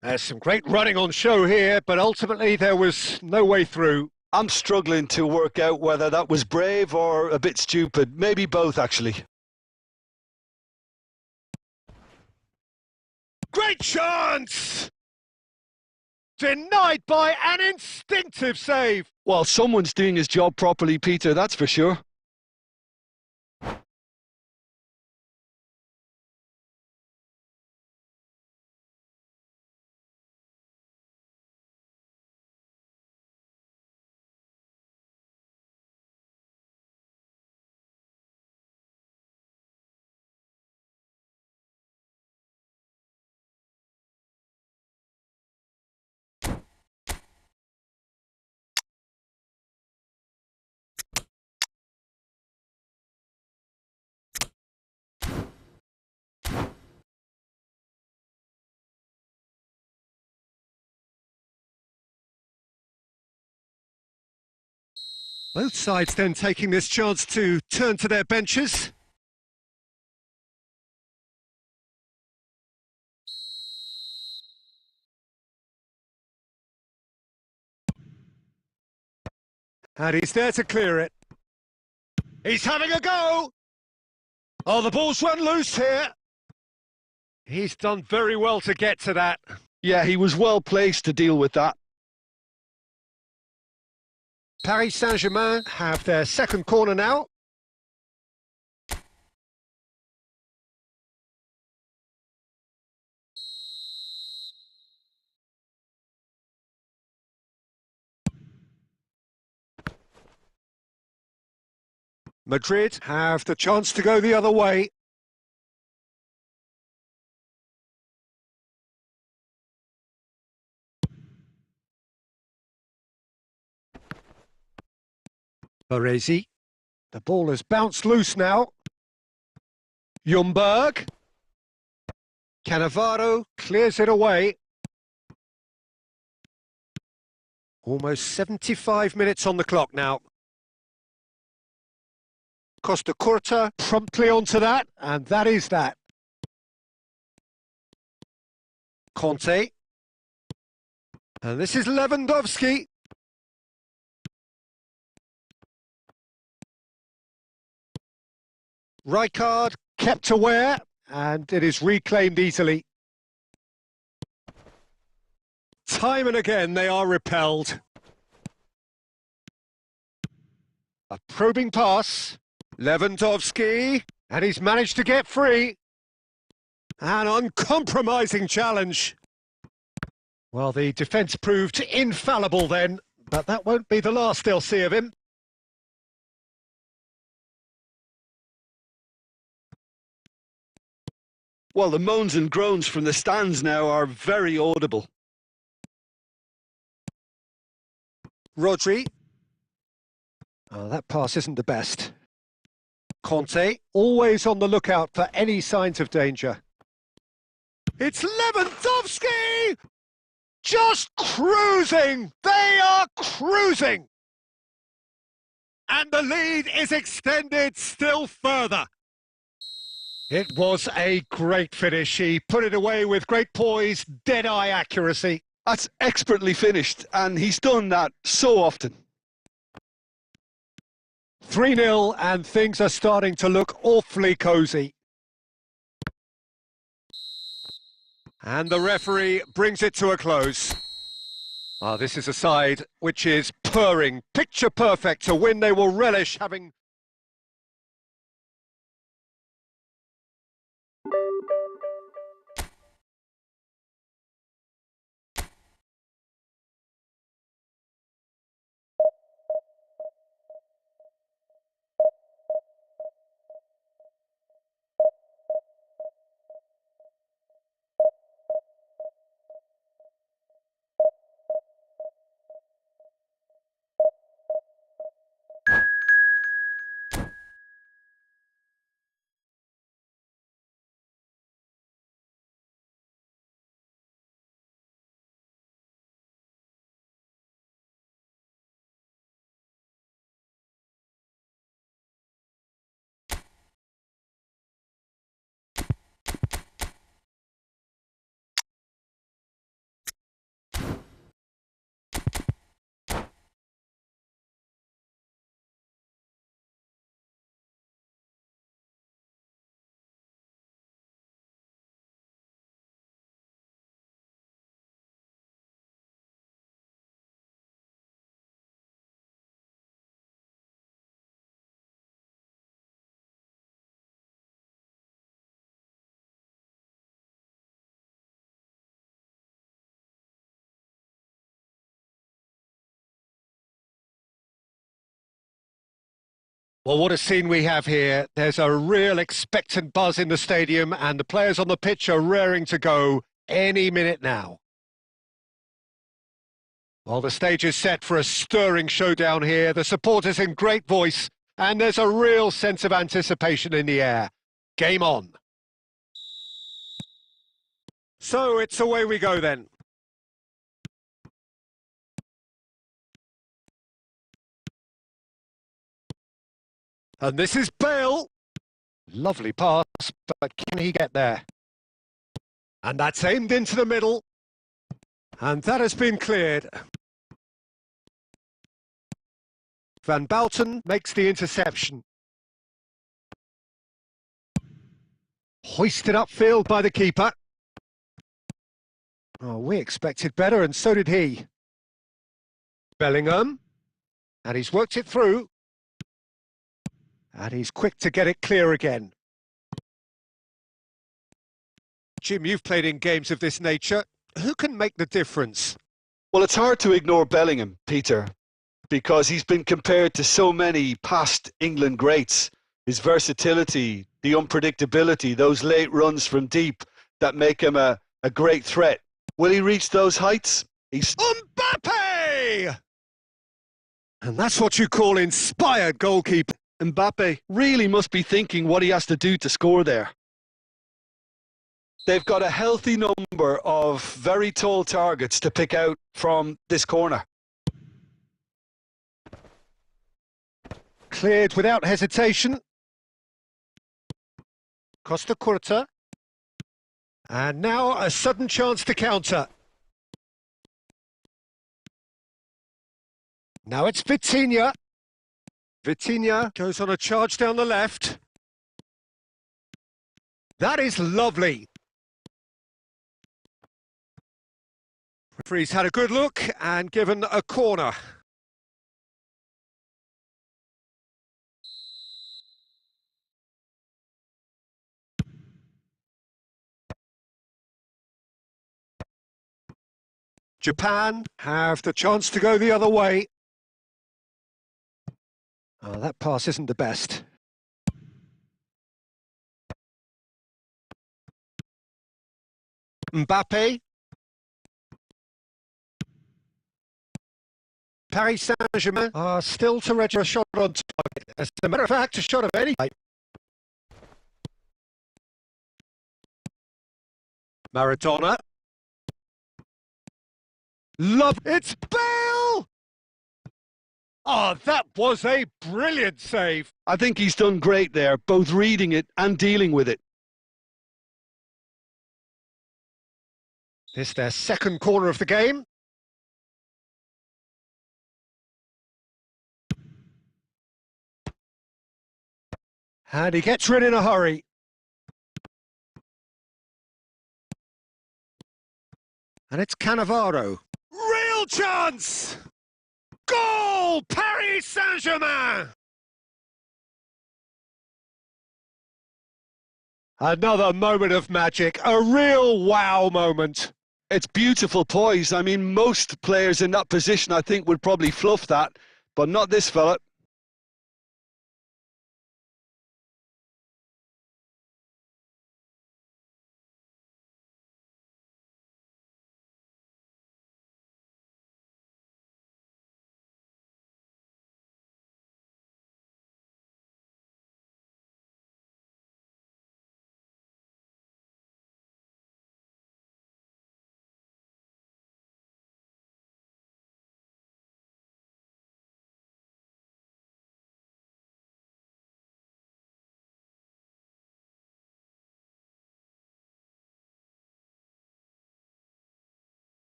There's some great running on show here, but ultimately there was no way through. I'm struggling to work out whether that was brave or a bit stupid. Maybe both, actually. Great chance! Denied by an instinctive save. Well, someone's doing his job properly, Peter, that's for sure. Both sides then taking this chance to turn to their benches. And he's there to clear it. He's having a go! Oh, the ball's run loose here. He's done very well to get to that. Yeah, he was well placed to deal with that. Paris Saint-Germain have their second corner now. Madrid have the chance to go the other way. Baresi. The ball has bounced loose now. Ljungberg. Cannavaro clears it away. Almost 75 minutes on the clock now. Costa Curta promptly onto that, and that is that. Conte. And this is Lewandowski. Rijkaard kept aware, and it is reclaimed easily. Time and again they are repelled. A probing pass. Lewandowski, and he's managed to get free. An uncompromising challenge. Well, the defence proved infallible then, but that won't be the last they'll see of him. Well, the moans and groans from the stands now are very audible. Rodri. Oh, that pass isn't the best. Conte, always on the lookout for any signs of danger. It's Lewandowski! Just cruising! They are cruising! And the lead is extended still further. It was a great finish. He put it away with great poise, dead-eye accuracy. That's expertly finished, and he's done that so often. 3-0, and things are starting to look awfully cosy. And the referee brings it to a close. This is a side which is purring, picture perfect, a win they will relish having. Well, what a scene we have here. There's a real expectant buzz in the stadium, and the players on the pitch are raring to go any minute now. Well, the stage is set for a stirring showdown here. The supporters in great voice, and there's a real sense of anticipation in the air. Game on. So it's away we go then. And this is Bale. Lovely pass, but can he get there? And that's aimed into the middle. And that has been cleared. Van Bouten makes the interception. Hoisted upfield by the keeper. Oh, we expected better, and so did he. Bellingham. And he's worked it through. And he's quick to get it clear again. Jim, you've played in games of this nature. Who can make the difference? Well, it's hard to ignore Bellingham, Peter, because he's been compared to so many past England greats. His versatility, the unpredictability, those late runs from deep that make him a great threat. Will he reach those heights? He's Mbappe! And that's what you call inspired goalkeeping. Mbappe really must be thinking what he has to do to score there. They've got a healthy number of very tall targets to pick out from this corner. Cleared without hesitation. Costa Curta. And now a sudden chance to counter. Now it's Vitinha. Vitinha goes on a charge down the left. That is lovely. Referee's had a good look and given a corner. Japan have the chance to go the other way. Oh, that pass isn't the best. Mbappe. Paris Saint-Germain are still to register a shot on target. As a matter of fact, a shot of any type. Maradona. Love. It's Bale! Oh, that was a brilliant save. I think he's done great there, both reading it and dealing with it. This their second corner of the game. And he gets rid in a hurry. And it's Cannavaro. Real chance! Goal! Paris Saint-Germain! Another moment of magic, a real wow moment. It's beautiful poise. I mean, most players in that position, I think, would probably fluff that, but not this fella.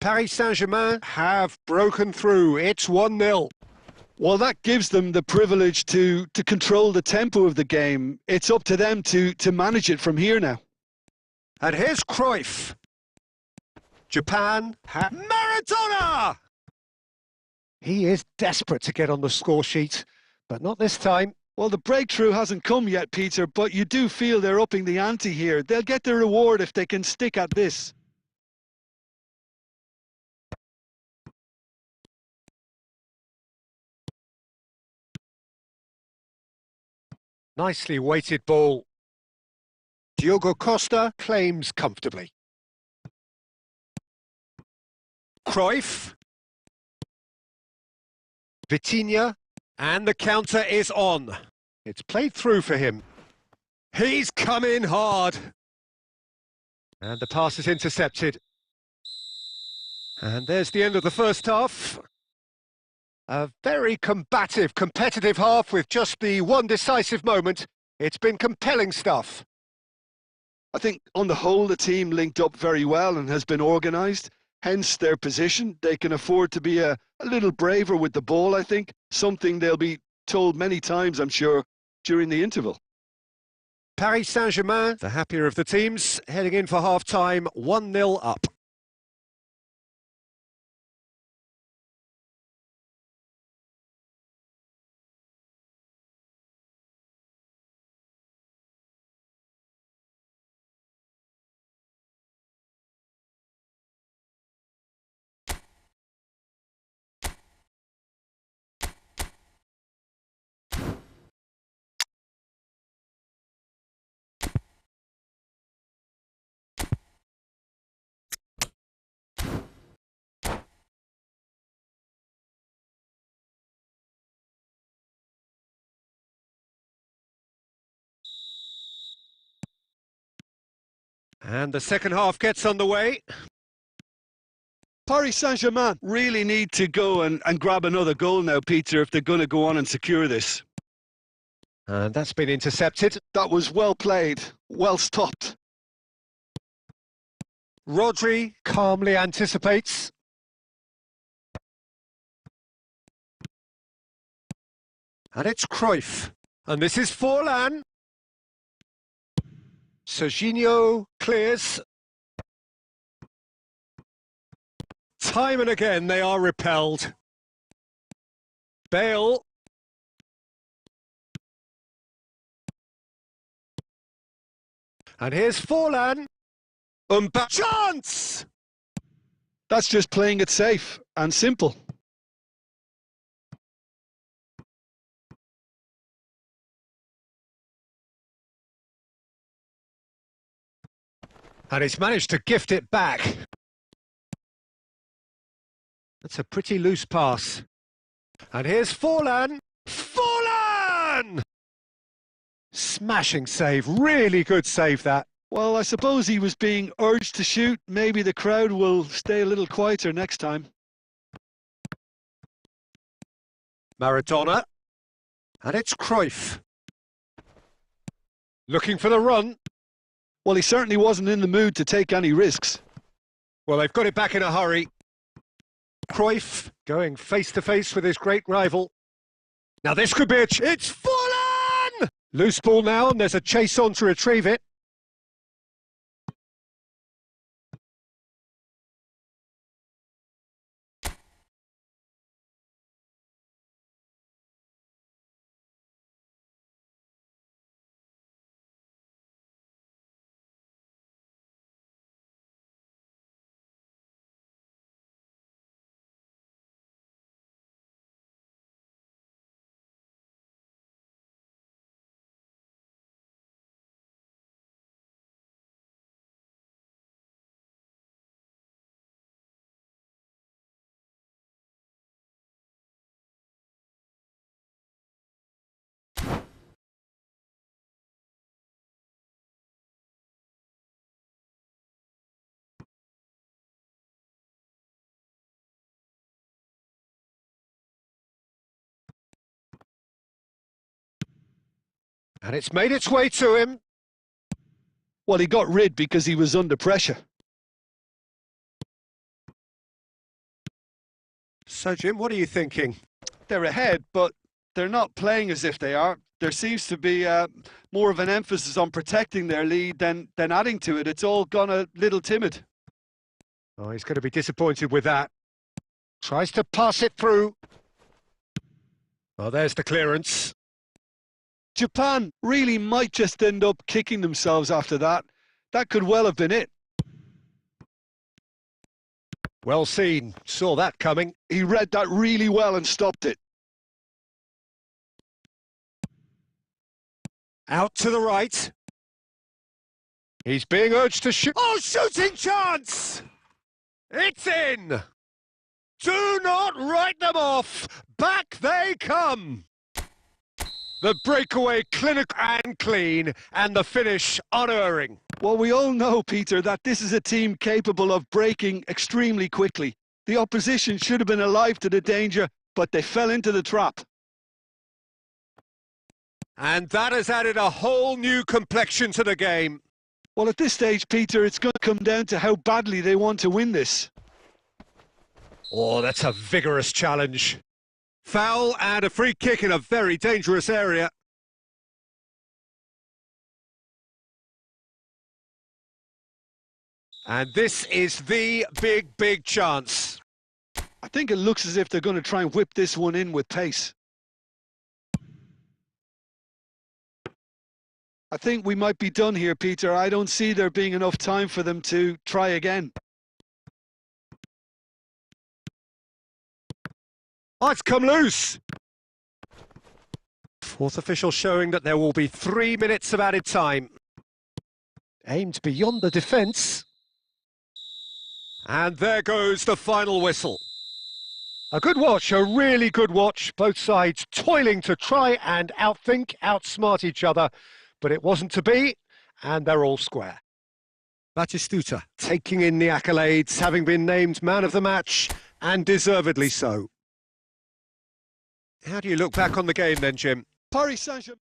Paris Saint-Germain have broken through. It's 1-0. Well, that gives them the privilege to control the tempo of the game. It's up to them to manage it from here now. And here's Cruyff. Japan have Maradona! He is desperate to get on the score sheet, but not this time. Well, the breakthrough hasn't come yet, Peter, but you do feel they're upping the ante here. They'll get their reward if they can stick at this. Nicely weighted ball. Diogo Costa claims comfortably. Cruyff. Vitinha. And the counter is on. It's played through for him. He's come in hard. And the pass is intercepted. And there's the end of the first half. A very combative, competitive half with just the one decisive moment. It's been compelling stuff. I think on the whole, the team linked up very well and has been organised. Hence their position. They can afford to be a little braver with the ball, I think. Something they'll be told many times, I'm sure, during the interval. Paris Saint-Germain, the happier of the teams, heading in for half-time, 1-0 up. And the second half gets underway. Paris Saint-Germain really need to go and grab another goal now, Peter, if they're going to go on and secure this. And that's been intercepted. That was well played, well stopped. Rodri calmly anticipates. And it's Cruyff. And this is Forlan. Serginho clears. Time and again they are repelled. Bale. And here's Forlan. Chance! That's just playing it safe and simple. And he's managed to gift it back. That's a pretty loose pass. And here's Forlan. Forlan! Smashing save, really good save that. Well, I suppose he was being urged to shoot. Maybe the crowd will stay a little quieter next time. Maradona. And it's Cruyff. Looking for the run. Well, he certainly wasn't in the mood to take any risks. Well, they've got it back in a hurry. Cruyff going face-to-face with his great rival. Now this could be it's Forlan! Loose ball now, and there's a chase on to retrieve it. And it's made its way to him. Well, he got rid because he was under pressure. So, Jim, what are you thinking? They're ahead, but they're not playing as if they are. There seems to be more of an emphasis on protecting their lead than adding to it. It's all gone a little timid. Oh, he's going to be disappointed with that. Tries to pass it through. Oh, there's the clearance. Japan really might just end up kicking themselves after that. That could well have been it. Well seen. Saw that coming. He read that really well and stopped it. Out to the right. He's being urged to shoot. Oh, shooting chance! It's in! Do not write them off. Back they come. The breakaway clinical and clean, and the finish unerring. Well, we all know, Peter, that this is a team capable of breaking extremely quickly. The opposition should have been alive to the danger, but they fell into the trap. And that has added a whole new complexion to the game. Well, at this stage, Peter, it's going to come down to how badly they want to win this. Oh, that's a vigorous challenge. Foul and a free kick in a very dangerous area. And this is the big chance. I think it looks as if they're going to try and whip this one in with pace. I think we might be done here, Peter. I don't see there being enough time for them to try again. Oh, it's come loose. Fourth official showing that there will be 3 minutes of added time. Aimed beyond the defence. And there goes the final whistle. A good watch, a really good watch. Both sides toiling to try and outsmart each other. But it wasn't to be, and they're all square. Batistuta taking in the accolades, having been named man of the match, and deservedly so. How do you look back on the game then, Jim? Paris Saint-Germain.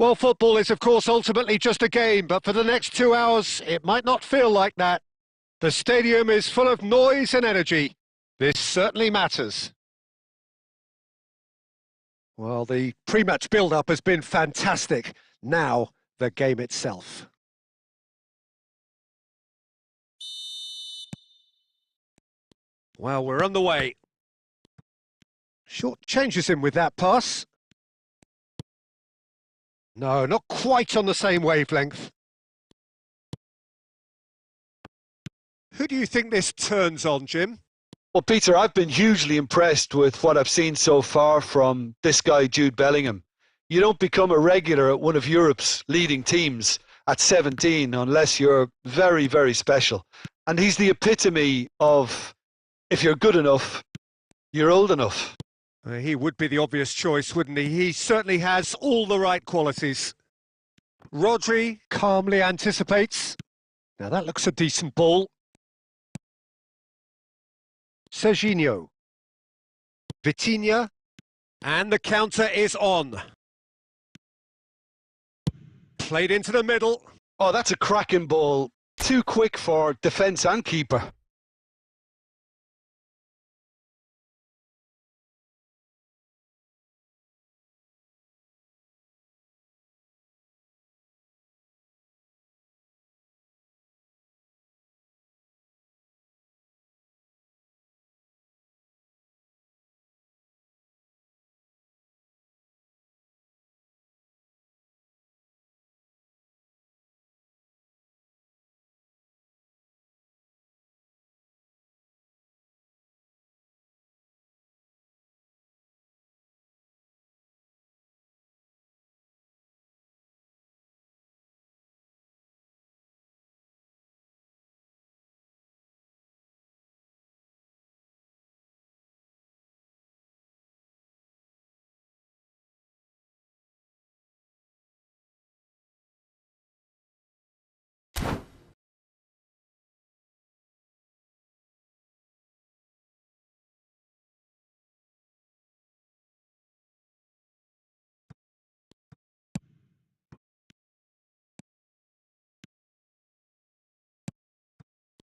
Well, football is, of course, ultimately just a game, but for the next 2 hours, it might not feel like that. The stadium is full of noise and energy. This certainly matters. Well, the pre-match build-up has been fantastic. Now, the game itself. Well, we're on the way. Short changes him with that pass. No, not quite on the same wavelength. Who do you think this turns on, Jim? Well, Peter, I've been hugely impressed with what I've seen so far from this guy, Jude Bellingham. You don't become a regular at one of Europe's leading teams at 17 unless you're very, very special. And he's the epitome of, if you're good enough, you're old enough. He would be the obvious choice, wouldn't he? He certainly has all the right qualities. Rodri calmly anticipates. Now that looks a decent ball. Serginho. Vitinha. And the counter is on. Played into the middle. Oh, that's a cracking ball. Too quick for defence and keeper.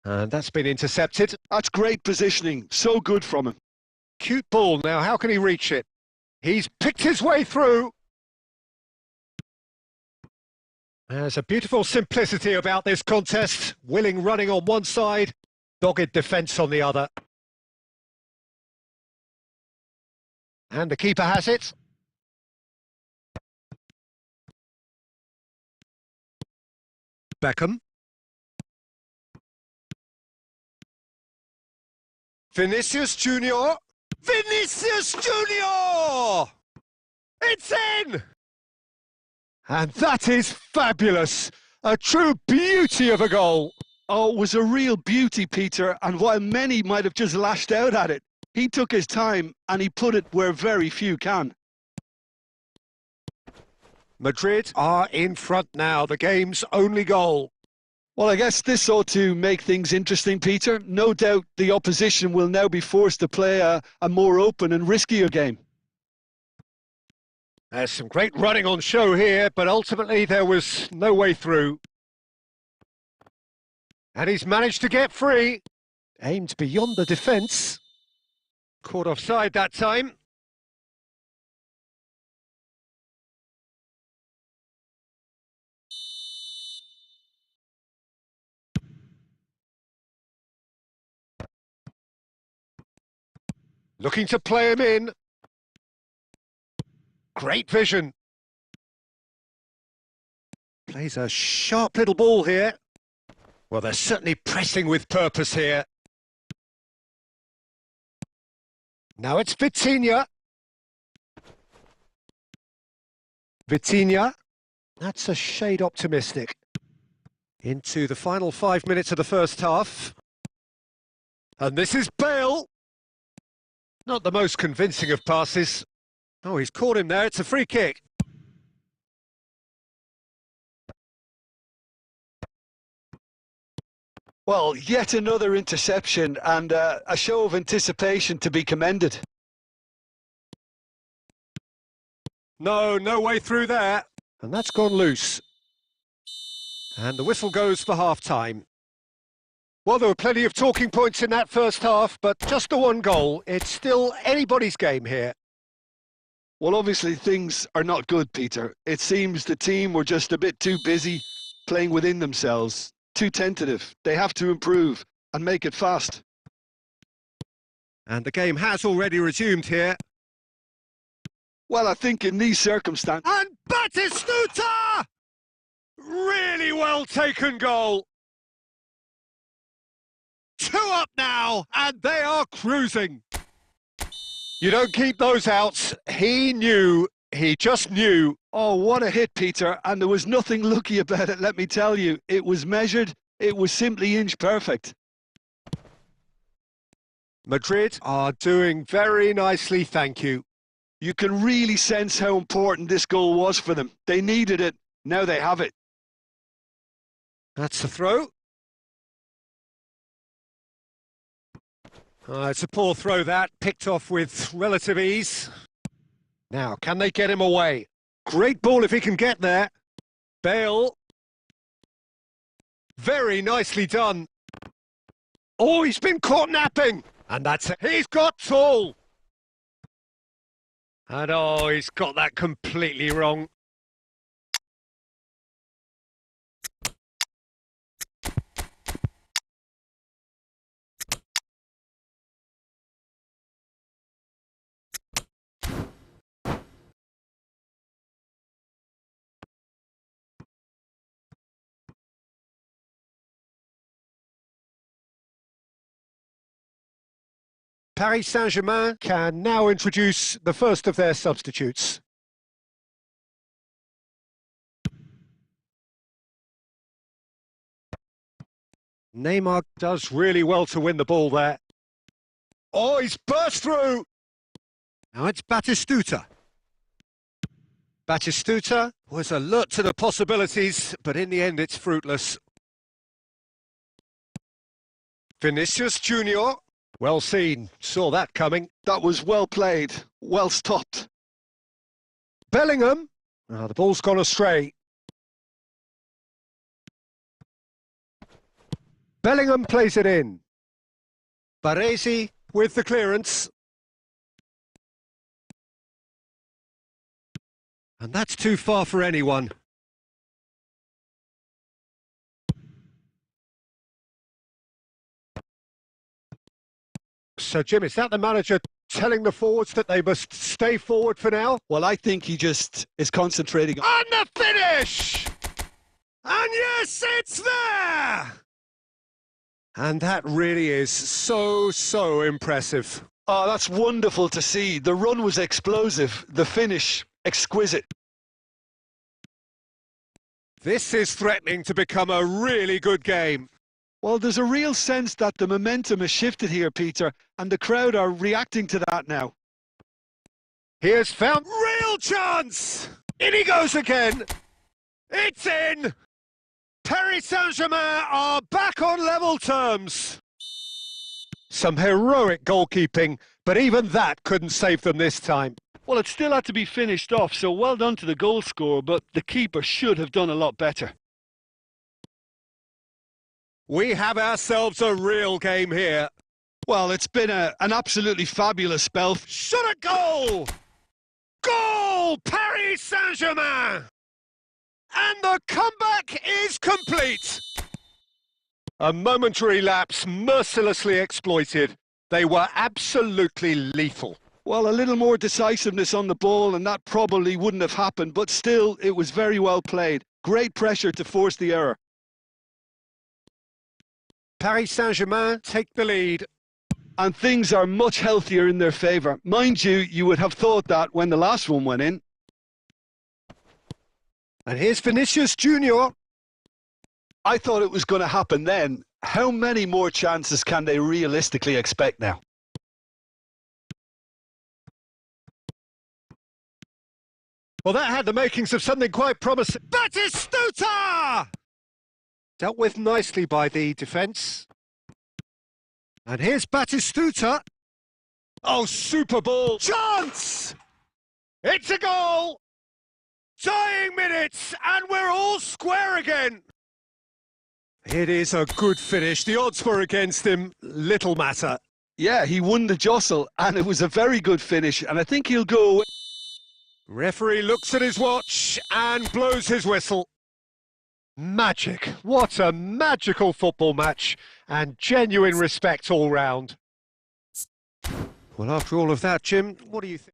And that's been intercepted. That's great positioning. So good from him. Cute ball now. How can he reach it? He's picked his way through. There's a beautiful simplicity about this contest. Willing running on one side, dogged defence on the other. And the keeper has it. Beckham. Vinicius Junior. Vinicius Junior! It's in! And that is fabulous. A true beauty of a goal. Oh, it was a real beauty, Peter, and while many might have just lashed out at it, he took his time and he put it where very few can. Madrid are in front now, the game's only goal. Well, I guess this ought to make things interesting, Peter. No doubt the opposition will now be forced to play a more open and riskier game. There's some great running on show here, but ultimately there was no way through. And he's managed to get free. Aimed beyond the defence. Caught offside that time. Looking to play him in. Great vision. Plays a sharp little ball here. Well, they're certainly pressing with purpose here. Now it's Vitinha. Vitinha. That's a shade optimistic. Into the final 5 minutes of the first half. And this is Bale. Not the most convincing of passes. Oh, he's caught him there. It's a free kick. Well, yet another interception and a show of anticipation to be commended. No way through there. And that's gone loose. And the whistle goes for half-time. Well, there were plenty of talking points in that first half, but just the one goal. It's still anybody's game here. Well, obviously things are not good, Peter. It seems the team were just a bit too busy playing within themselves, too tentative. They have to improve and make it fast. And the game has already resumed here. Well, I think in these circumstances... And Batistuta! Really well taken goal. 2 up now, and they are cruising. You don't keep those outs. He knew. He just knew. Oh, what a hit, Peter. And there was nothing lucky about it, let me tell you. It was measured. It was simply inch perfect. Madrid are doing very nicely, thank you. You can really sense how important this goal was for them. They needed it. Now they have it. That's a throw. It's a poor throw that, picked off with relative ease. Now, can they get him away? Great ball if he can get there. Bale. Very nicely done. Oh, he's been caught napping. And that's it. He's got tall. And oh, he's got that completely wrong. Paris Saint-Germain can now introduce the first of their substitutes. Neymar does really well to win the ball there. Oh, he's burst through! Now it's Batistuta. Batistuta was alert to the possibilities, but in the end it's fruitless. Vinicius Junior. Well seen, saw that coming. That was well played, well stopped. Bellingham. Oh, the ball's gone astray. Bellingham plays it in. Baresi with the clearance. And that's too far for anyone. So, Jim, is that the manager telling the forwards that they must stay forward for now? Well, I think he just is concentrating on the finish! And yes, it's there! And that really is so impressive. Oh, that's wonderful to see. The run was explosive, the finish exquisite. This is threatening to become a really good game. Well, there's a real sense that the momentum has shifted here, Peter, and the crowd are reacting to that now. Here's found real chance! In he goes again! It's in! Paris Saint-Germain are back on level terms. Some heroic goalkeeping, but even that couldn't save them this time. Well, it still had to be finished off, so well done to the goal scorer, but the keeper should have done a lot better. We have ourselves a real game here. Well, it's been an absolutely fabulous spell. Shot a goal! Goal! Paris Saint-Germain! And the comeback is complete. A momentary lapse mercilessly exploited. They were absolutely lethal. Well, a little more decisiveness on the ball and that probably wouldn't have happened, but still, it was very well played. Great pressure to force the error. Paris Saint-Germain take the lead. And things are much healthier in their favour. Mind you, you would have thought that when the last one went in. And here's Vinicius Junior. I thought it was going to happen then. How many more chances can they realistically expect now? Well, that had the makings of something quite promising. Batistuta! Dealt with nicely by the defence. And here's Batistuta. Oh, super ball. Chance! It's a goal! Dying minutes, and we're all square again. It is a good finish. The odds were against him. Little matter. Yeah, he won the jostle, and it was a very good finish, and I think he'll go away. Referee looks at his watch and blows his whistle. Magic. What a magical football match, and genuine respect all round. Well, after all of that, Jim, what do you think?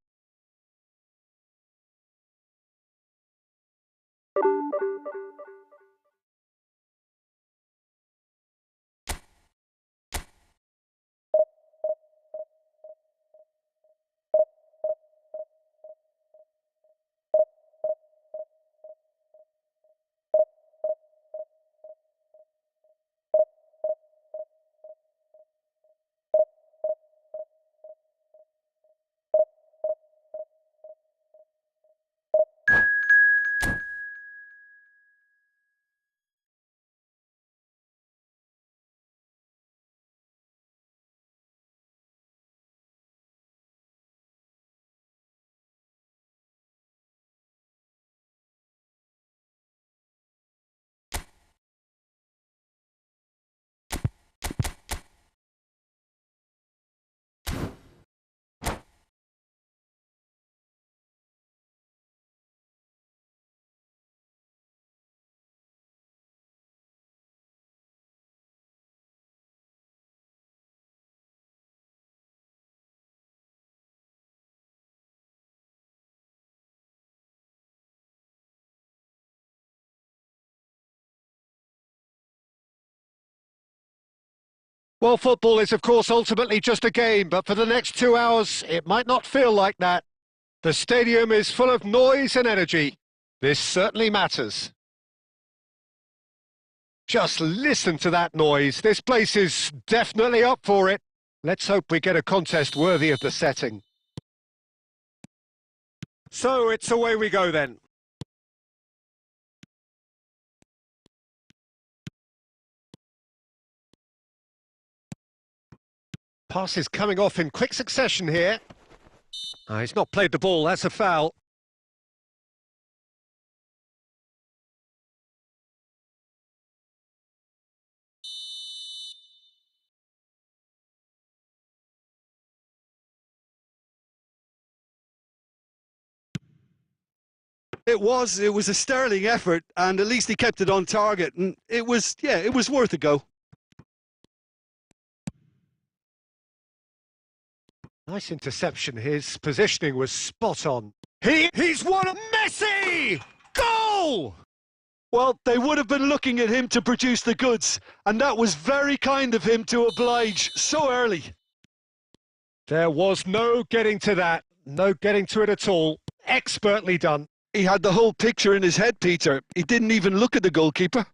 Well, football is, of course, ultimately just a game, but for the next 2 hours, it might not feel like that. The stadium is full of noise and energy. This certainly matters. Just listen to that noise. This place is definitely up for it. Let's hope we get a contest worthy of the setting. So it's away we go then. Pass is coming off in quick succession here. He's not played the ball, that's a foul. It was a sterling effort, and at least he kept it on target, and it was worth a go. Nice interception. His positioning was spot on. He's won a Messi! Goal! Well, they would have been looking at him to produce the goods, and that was very kind of him to oblige so early. There was no getting to that. No getting to it at all. Expertly done. He had the whole picture in his head, Peter. He didn't even look at the goalkeeper.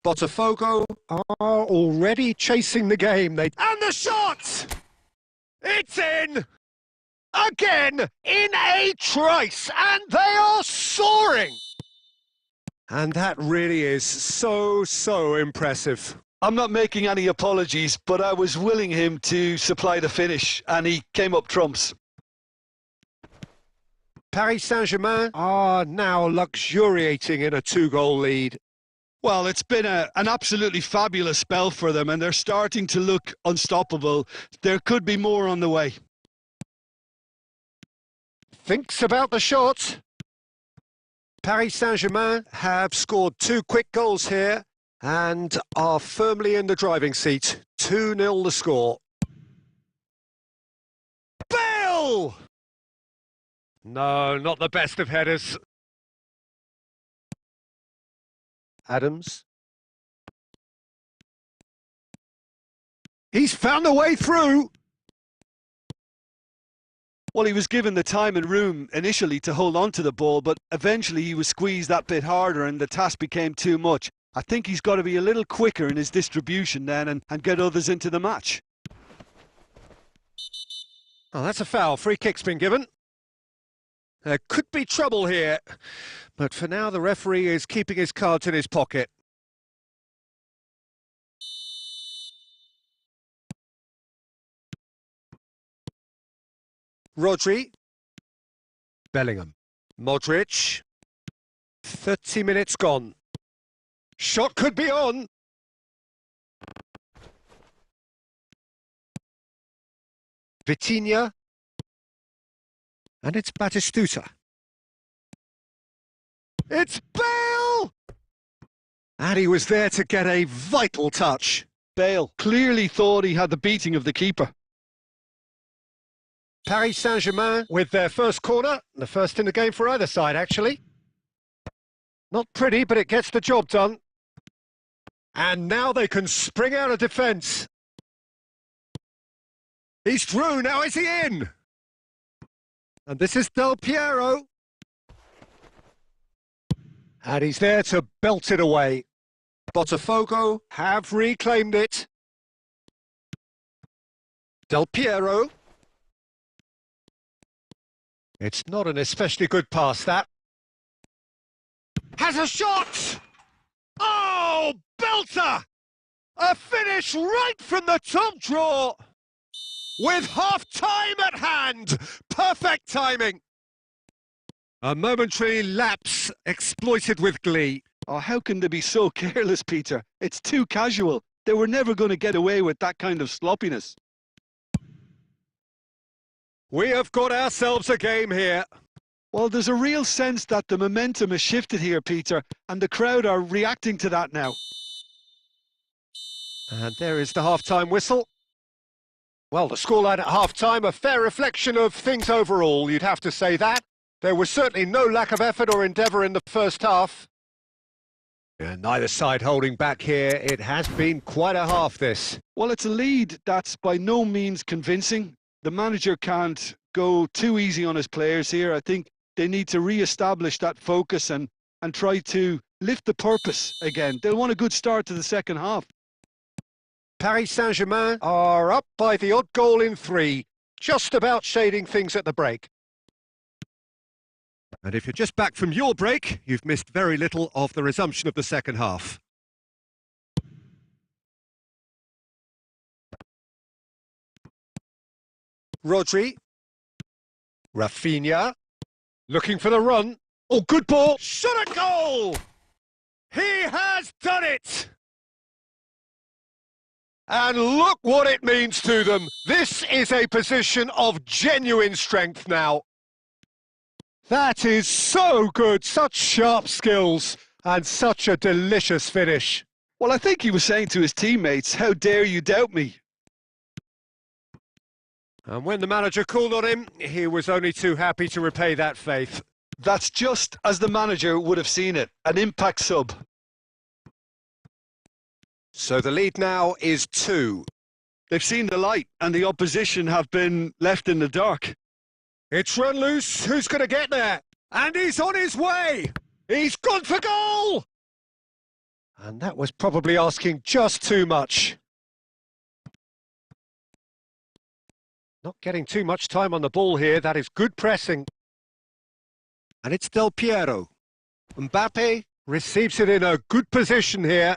Botafogo are already chasing the game. And the shot! It's in! Again, in a trice, and they are soaring! And that really is so impressive. I'm not making any apologies, but I was willing him to supply the finish, and he came up trumps. Paris Saint-Germain are now luxuriating in a 2-goal lead. Well, it's been an absolutely fabulous spell for them, and they're starting to look unstoppable. There could be more on the way. Thinks about the shot. Paris Saint-Germain have scored 2 quick goals here and are firmly in the driving seat. 2-0 the score. Bale! No, not the best of headers. Adams. He's found a way through. Well, he was given the time and room initially to hold on to the ball, but eventually he was squeezed that bit harder and the task became too much. I think he's got to be a little quicker in his distribution then and get others into the match. Oh, that's a foul. Free kick's been given. There could be trouble here, but for now the referee is keeping his cards in his pocket. Rodri. Bellingham. Modric. 30 minutes gone. Shot could be on. Vitinha. And it's Batistuta. It's Bale! And he was there to get a vital touch. Bale clearly thought he had the beating of the keeper. Paris Saint-Germain with their first corner. The first in the game for either side, actually. Not pretty, but it gets the job done. And now they can spring out of defence. He's through, now is he in? And this is Del Piero. And he's there to belt it away. Botafogo have reclaimed it. Del Piero. It's not an especially good pass, that. Has a shot! Oh, belter! A finish right from the top draw! With half-time at hand! Perfect timing! A momentary lapse exploited with glee. Oh, how can they be so careless, Peter? It's too casual. They were never going to get away with that kind of sloppiness. We have got ourselves a game here. Well, there's a real sense that the momentum has shifted here, Peter, and the crowd are reacting to that now. And there is the half-time whistle. Well, the scoreline at half-time, a fair reflection of things overall, you'd have to say that. There was certainly no lack of effort or endeavour in the first half. And neither side holding back here. It has been quite a half, this. Well, it's a lead that's by no means convincing. The manager can't go too easy on his players here. I think they need to re-establish that focus and try to lift the purpose again. They'll want a good start to the second half. Paris Saint-Germain are up by the odd goal in 3, just about shading things at the break. And if you're just back from your break, you've missed very little of the resumption of the second half. Rodri. Rafinha. Looking for the run. Oh, good ball. Shot a goal! He has done it! And look what it means to them. This is a position of genuine strength now. That is so good, such sharp skills, and such a delicious finish. Well, I think he was saying to his teammates, how dare you doubt me? And when the manager called on him, he was only too happy to repay that faith. That's just as the manager would have seen it, an impact sub. So the lead now is 2. They've seen the light, and the opposition have been left in the dark. It's run loose. Who's going to get there? And he's on his way. He's gone for goal. And that was probably asking just too much. Not getting too much time on the ball here. That is good pressing. And it's Del Piero. Mbappe receives it in a good position here.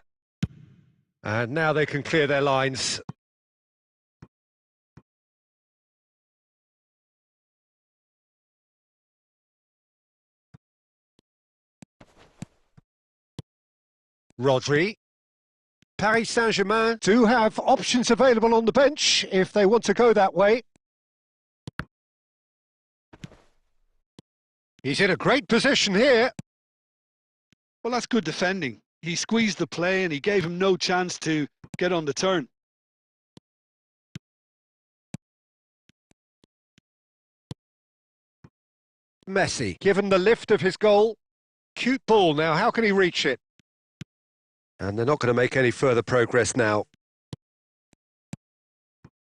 And now they can clear their lines. Rodri. Paris Saint-Germain do have options available on the bench if they want to go that way. He's in a great position here. Well, that's good defending. He squeezed the play and he gave him no chance to get on the turn. Messi, given the lift of his goal. Cute ball now, how can he reach it? And they're not going to make any further progress now.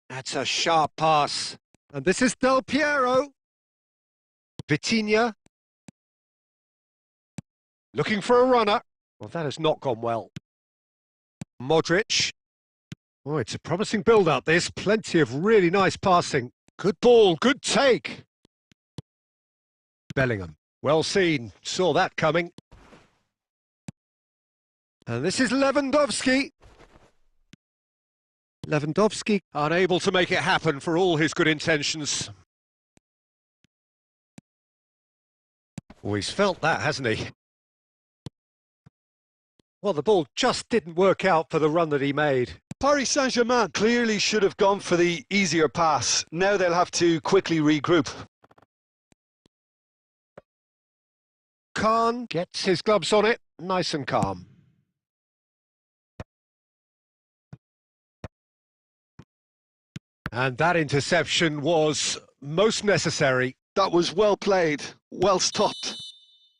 That's a sharp pass. And this is Del Piero. Vitinha. Looking for a runner. Well, that has not gone well. Modric. Oh, it's a promising build-up. There's plenty of really nice passing. Good ball, good take. Bellingham. Well seen. Saw that coming. And this is Lewandowski. Lewandowski unable to make it happen for all his good intentions. Well, he's felt that, hasn't he? Well, the ball just didn't work out for the run that he made. Paris Saint-Germain clearly should have gone for the easier pass. Now they'll have to quickly regroup. Khan gets his gloves on it, nice and calm. And that interception was most necessary. That was well played, well stopped.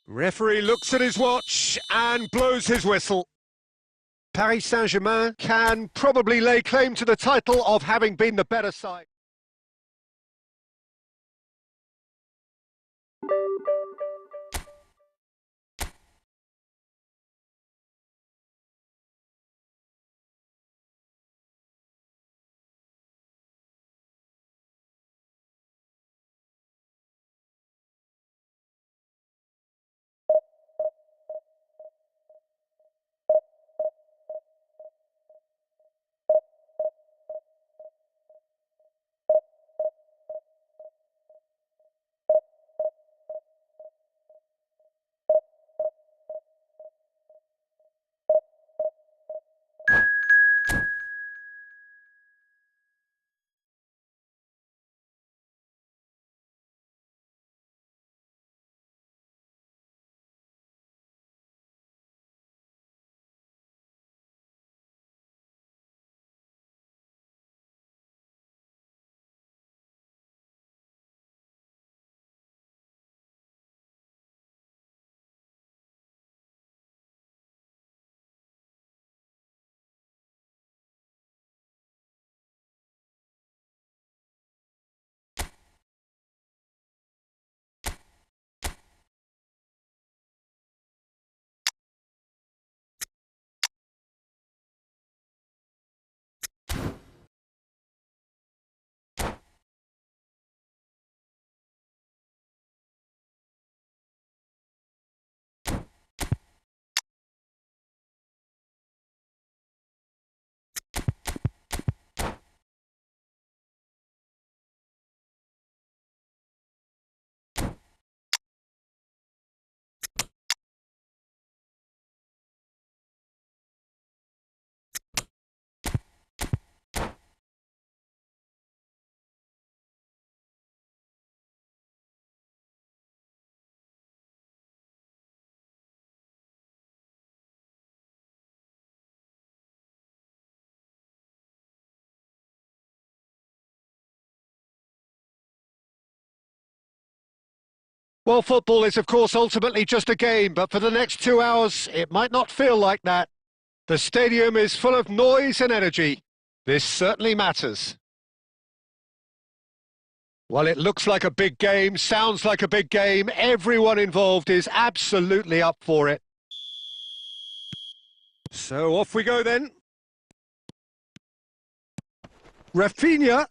Referee looks at his watch and blows his whistle. Paris Saint-Germain can probably lay claim to the title of having been the better side. Well, football is, of course, ultimately just a game, but for the next 2 hours, it might not feel like that. The stadium is full of noise and energy. This certainly matters. Well, it looks like a big game, sounds like a big game. Everyone involved is absolutely up for it. So off we go then. Rafinha.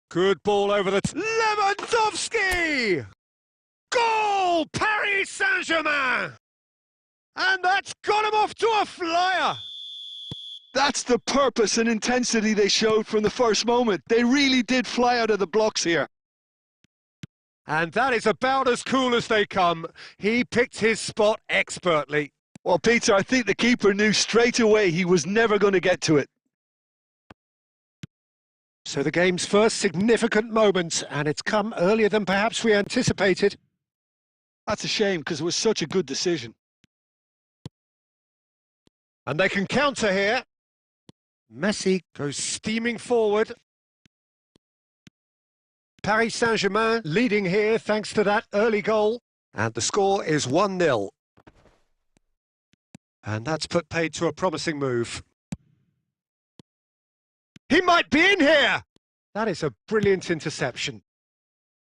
Good ball over the... Lewandowski! Goal! Paris Saint-Germain! And that's got him off to a flyer! That's the purpose and intensity they showed from the first moment. They really did fly out of the blocks here. And that is about as cool as they come. He picked his spot expertly. Well, Peter, I think the keeper knew straight away he was never going to get to it. So the game's first significant moment, and it's come earlier than perhaps we anticipated. That's a shame, because it was such a good decision. And they can counter here. Messi goes steaming forward. Paris Saint-Germain leading here thanks to that early goal. And the score is 1-0. And that's put paid to a promising move. He might be in here! That is a brilliant interception.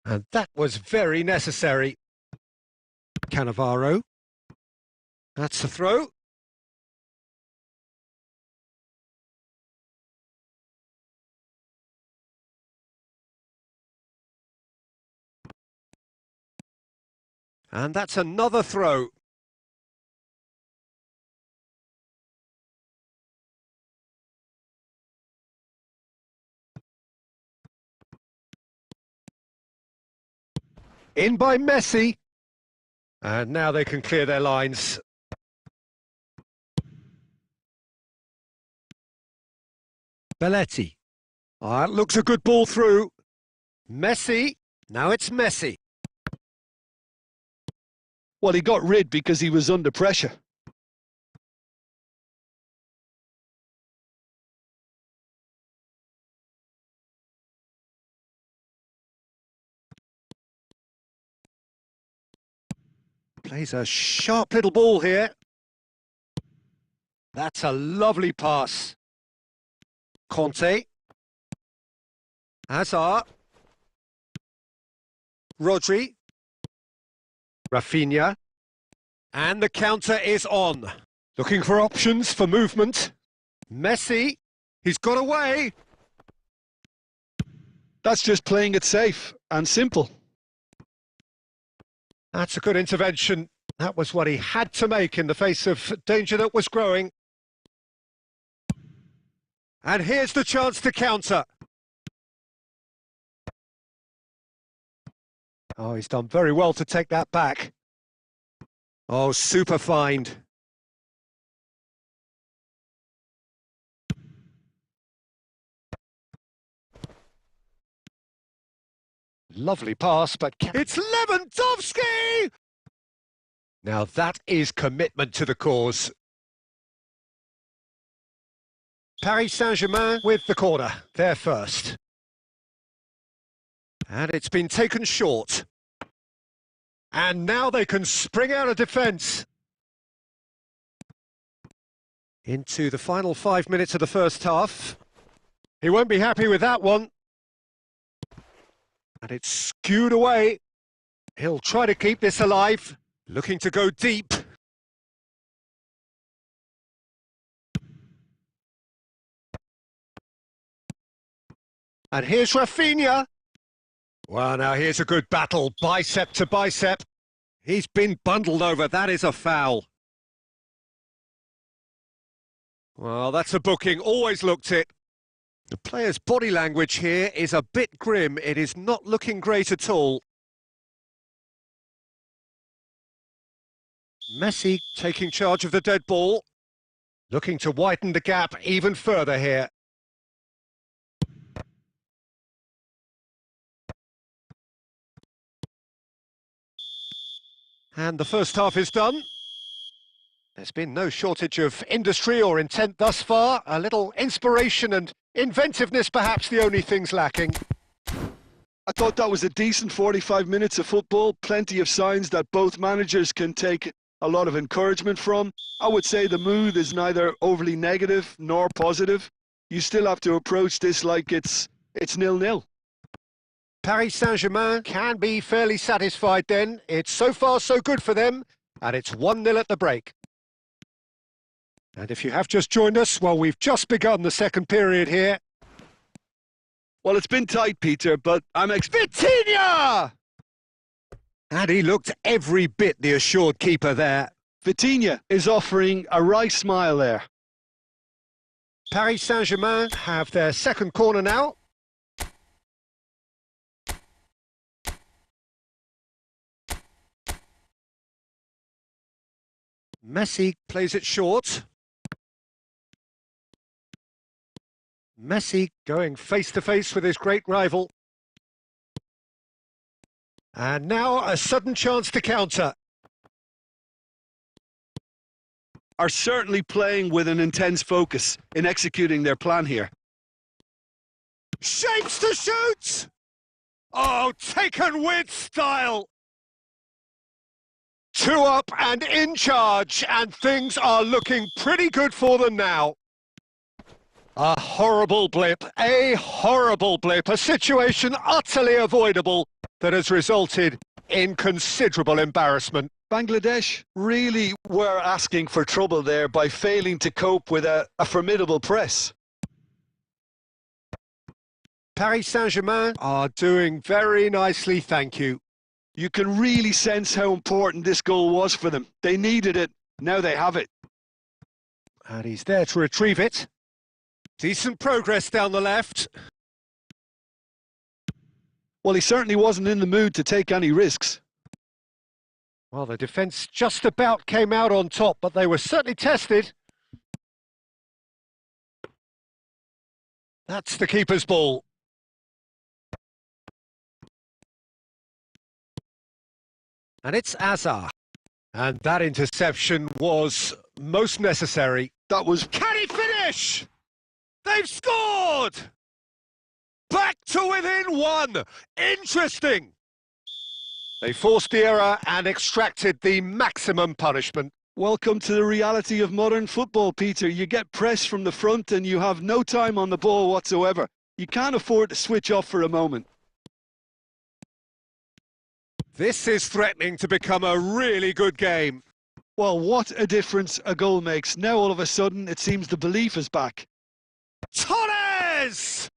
And that was very necessary. Cannavaro. That's the throw. And that's another throw. In by Messi. And now they can clear their lines. Belletti. Ah, it looks a good ball through. Messi. Now it's Messi. Well, he got rid because he was under pressure. Plays a sharp little ball here. That's a lovely pass. Conte. Hazard. Rodri. Rafinha. And the counter is on. Looking for options for movement. Messi. He's got away. That's just playing it safe and simple. That's a good intervention. That was what he had to make in the face of danger that was growing. And here's the chance to counter. Oh, he's done very well to take that back. Oh, super find. Lovely pass, but it's Lewandowski! Now that is commitment to the cause. Paris Saint-Germain with the corner, they're first. And it's been taken short. And now they can spring out of defence. Into the final 5 minutes of the first half. He won't be happy with that one. And it's skewed away. He'll try to keep this alive. Looking to go deep. And here's Rafinha. Well, now here's a good battle, bicep to bicep. He's been bundled over, that is a foul. Well, that's a booking, always looked it. The player's body language here is a bit grim, it is not looking great at all. Messi taking charge of the dead ball. Looking to widen the gap even further here. And the first half is done. There's been no shortage of industry or intent thus far. A little inspiration and inventiveness perhaps the only things lacking. I thought that was a decent 45 minutes of football. Plenty of signs that both managers can take a lot of encouragement from. I would say the mood is neither overly negative nor positive. You still have to approach this like it's 0-0. Paris Saint-Germain can be fairly satisfied then. It's so far so good for them, and it's 1-0 at the break. And if you have just joined us, well, we've just begun the second period here. Well, it's been tight, Peter, but I'm Vitinha! And he looked every bit the assured keeper there. Vitinha is offering a wry smile there. Paris Saint-Germain have their second corner now. Messi plays it short. Messi going face-to-face with his great rival. And now a sudden chance to counter. Are certainly playing with an intense focus in executing their plan here. Shapes to shoot! Oh, taken with style! 2 up and in charge, and things are looking pretty good for them now. A horrible blip, a situation utterly avoidable that has resulted in considerable embarrassment. Bangladesh really were asking for trouble there by failing to cope with a formidable press. Paris Saint-Germain are doing very nicely, thank you. You can really sense how important this goal was for them. They needed it, now they have it. And he's there to retrieve it. Decent progress down the left. Well, he certainly wasn't in the mood to take any risks. Well, the defence just about came out on top, but they were certainly tested. That's the keeper's ball. And it's Azar. And that interception was most necessary. That was... Can he finish? They've scored! Back to within one. Interesting. They forced the error and extracted the maximum punishment. Welcome to the reality of modern football, Peter. You get press from the front and you have no time on the ball whatsoever. You can't afford to switch off for a moment. This is threatening to become a really good game. Well, what a difference a goal makes. Now all of a sudden it seems the belief is back. Torres!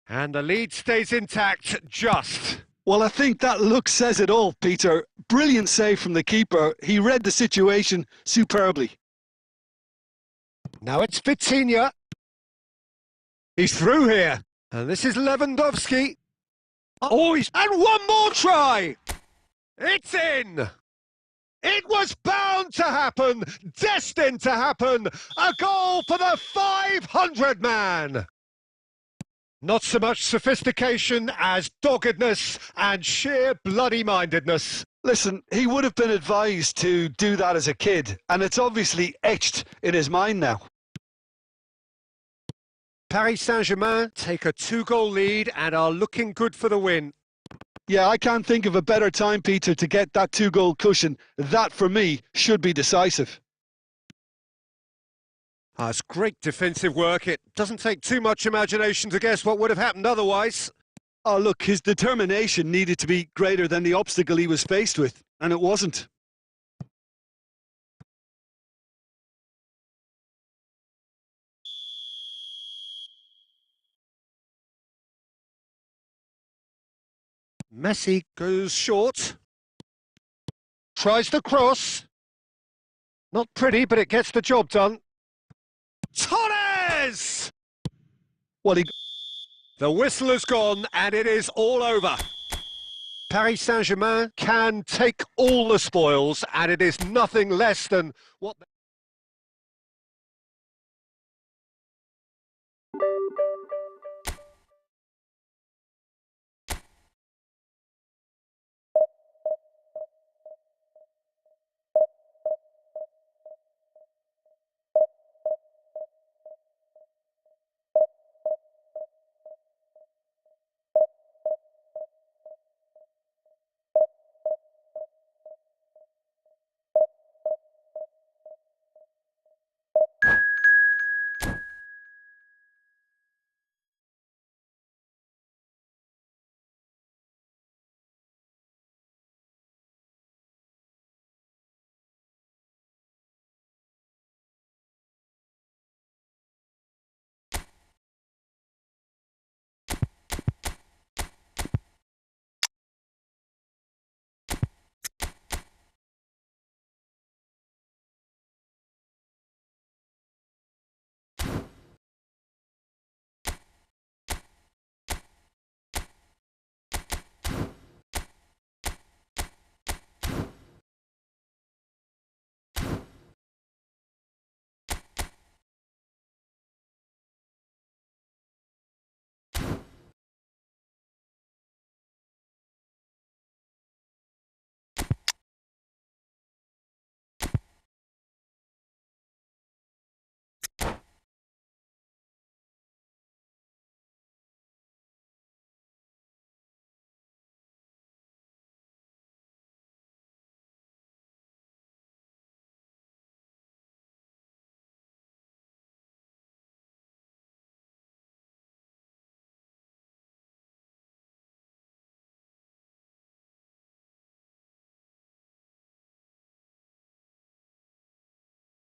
And the lead stays intact, just. Well, I think that look says it all, Peter. Brilliant save from the keeper. He read the situation superbly. Now it's Vitinha. He's through here. And this is Lewandowski. Oh, and one more try! It's in! It was bound to happen, destined to happen. A goal for the 500 man. Not so much sophistication as doggedness and sheer bloody-mindedness. Listen, he would have been advised to do that as a kid, and it's obviously etched in his mind now. Paris Saint-Germain take a 2-goal lead and are looking good for the win. Yeah, I can't think of a better time, Peter, to get that 2-goal cushion. That, for me, should be decisive. It's great defensive work. It doesn't take too much imagination to guess what would have happened otherwise. Oh, look, his determination needed to be greater than the obstacle he was faced with, and it wasn't. Messi goes short. Tries the cross. Not pretty, but it gets the job done. Torres! Well, The whistle has gone and it is all over. Paris Saint-Germain can take all the spoils and it is nothing less than what...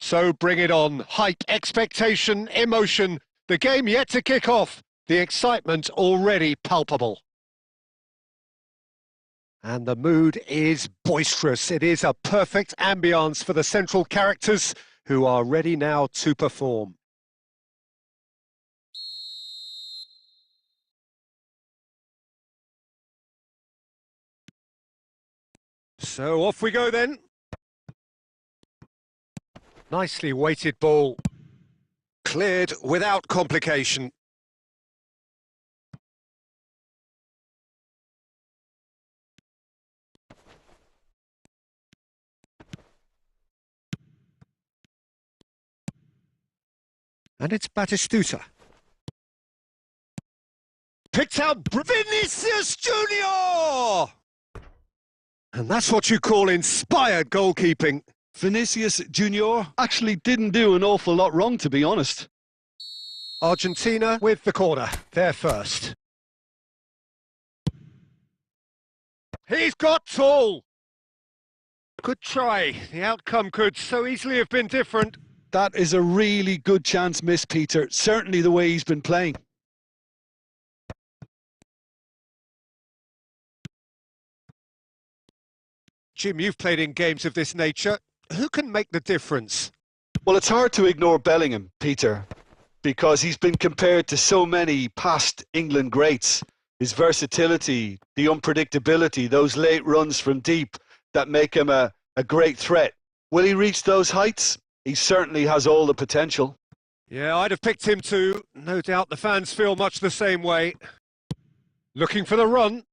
So bring it on. Hype, expectation, emotion. The game yet to kick off. The excitement already palpable. And the mood is boisterous. It is a perfect ambience for the central characters who are ready now to perform. So off we go then. Nicely weighted ball. Cleared without complication. And it's Batistuta. Picked out Vinicius Junior! And that's what you call inspired goalkeeping. Vinicius Junior actually didn't do an awful lot wrong, to be honest. Argentina with the corner. They're first. He's got tall. Good try. The outcome could so easily have been different. That is a really good chance miss, Peter. Certainly the way he's been playing. Jim, you've played in games of this nature. Who can make the difference? Well, it's hard to ignore Bellingham, Peter, because he's been compared to so many past England greats. His versatility, the unpredictability, those late runs from deep that make him a great threat. Will he reach those heights? He certainly has all the potential. Yeah, I'd have picked him too. No doubt the fans feel much the same way. Looking for the run.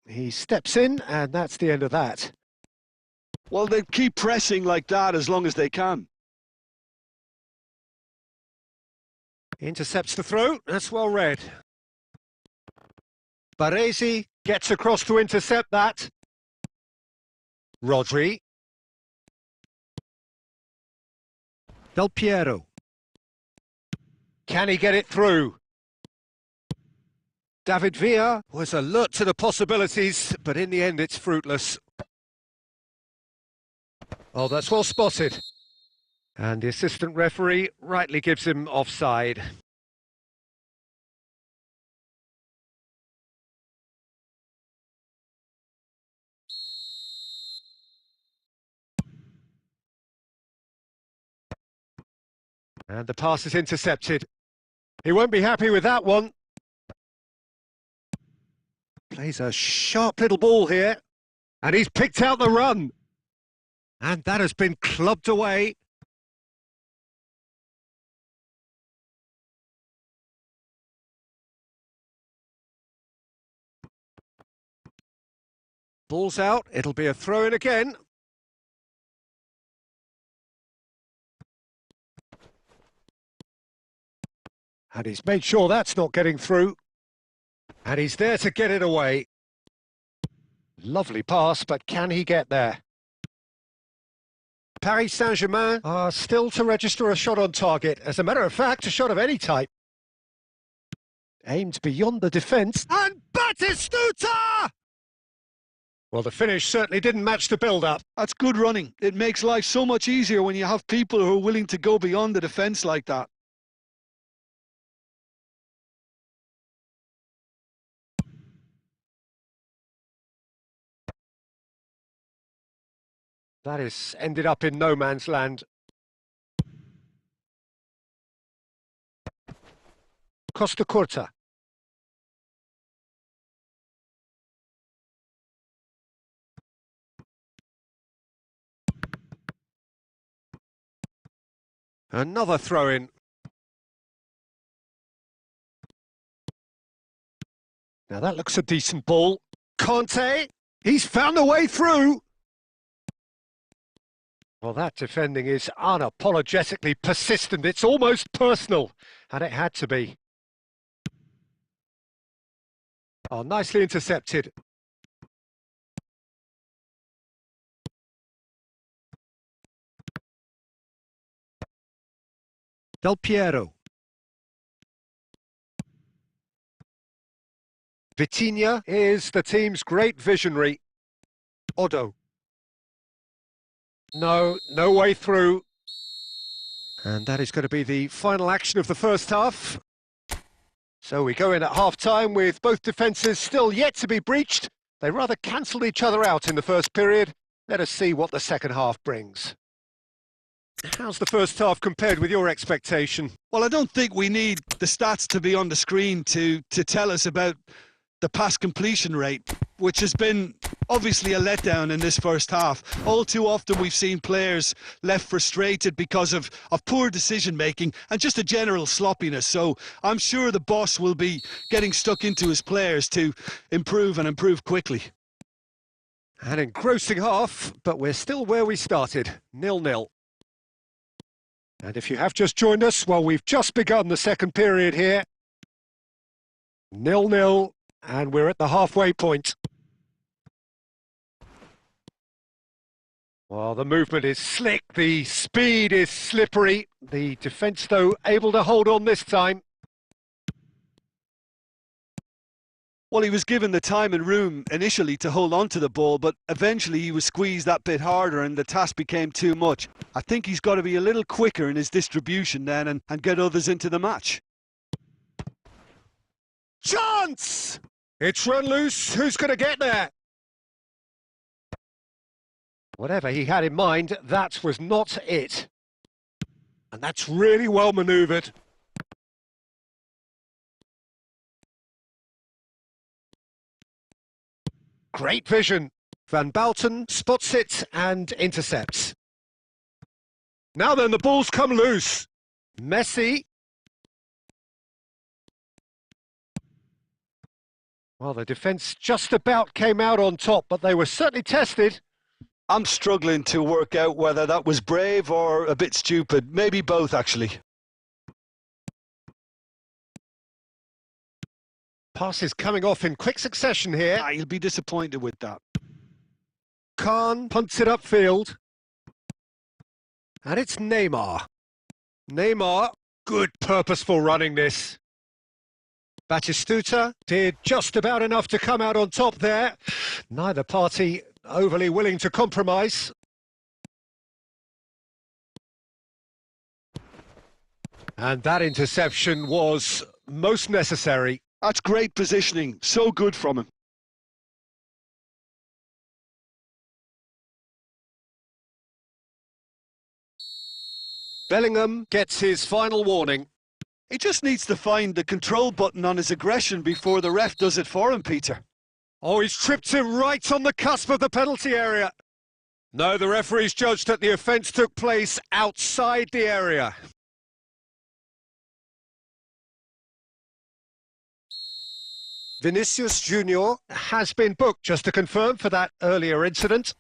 He steps in, and that's the end of that. Well, they keep pressing like that as long as they can. Intercepts the throw. That's well read. Baresi gets across to intercept that. Rodri. Del Piero. Can he get it through? David Villa was alert to the possibilities, but in the end it's fruitless. Oh, that's well spotted. And the assistant referee rightly gives him offside. And the pass is intercepted. He won't be happy with that one. Plays a sharp little ball here. And he's picked out the run. And that has been clubbed away. Ball's out. It'll be a throw-in again. And he's made sure that's not getting through. And he's there to get it away. Lovely pass, but can he get there? Paris Saint-Germain are still to register a shot on target. As a matter of fact, a shot of any type. Aimed beyond the defence. And Batistuta! Well, the finish certainly didn't match the build-up. That's good running. It makes life so much easier when you have people who are willing to go beyond the defence like that. That has ended up in no man's land. Costa Curta. Another throw-in. Now that looks a decent ball. Conte, he's found a way through. Well, that defending is unapologetically persistent. It's almost personal, and it had to be. Oh, nicely intercepted. Del Piero. Vitinha is the team's great visionary. Odo. No way through. And that is going to be the final action of the first half. So we go in at half-time with both defences still yet to be breached. They rather cancelled each other out in the first period. Let us see what the second half brings. How's the first half compared with your expectation? Well, I don't think we need the stats to be on the screen to tell us about the pass completion rate. which has been obviously a letdown in this first half. All too often we've seen players left frustrated because of poor decision making and just a general sloppiness. So I'm sure the boss will be getting stuck into his players to improve and improve quickly. An engrossing half, but we're still where we started, 0-0. And if you have just joined us, well, we've just begun the second period here. 0-0, and we're at the halfway point. Well, the movement is slick, the speed is slippery. The defence, though, able to hold on this time. Well, he was given the time and room initially to hold on to the ball, but eventually he was squeezed that bit harder and the task became too much. I think he's got to be a little quicker in his distribution then and get others into the match. Chance! It's run loose. Who's going to get there? Whatever he had in mind, that was not it. And that's really well manoeuvred. Great vision. Van Bouten spots it and intercepts. Now then, the ball's come loose. Messi. Well, the defence just about came out on top, but they were certainly tested. I'm struggling to work out whether that was brave or a bit stupid. Maybe both, actually. Passes coming off in quick succession here. He'll be disappointed with that. Khan punts it upfield. And it's Neymar. Neymar, good purposeful running this. Batistuta did just about enough to come out on top there. Neither party overly willing to compromise. And that interception was most necessary. That's great positioning. So good from him. Bellingham gets his final warning. He just needs to find the control button on his aggression before the ref does it for him, Peter. Oh, he's tripped him right on the cusp of the penalty area. No, the referee's judged that the offence took place outside the area. Vinicius Junior has been booked, just to confirm, for that earlier incident.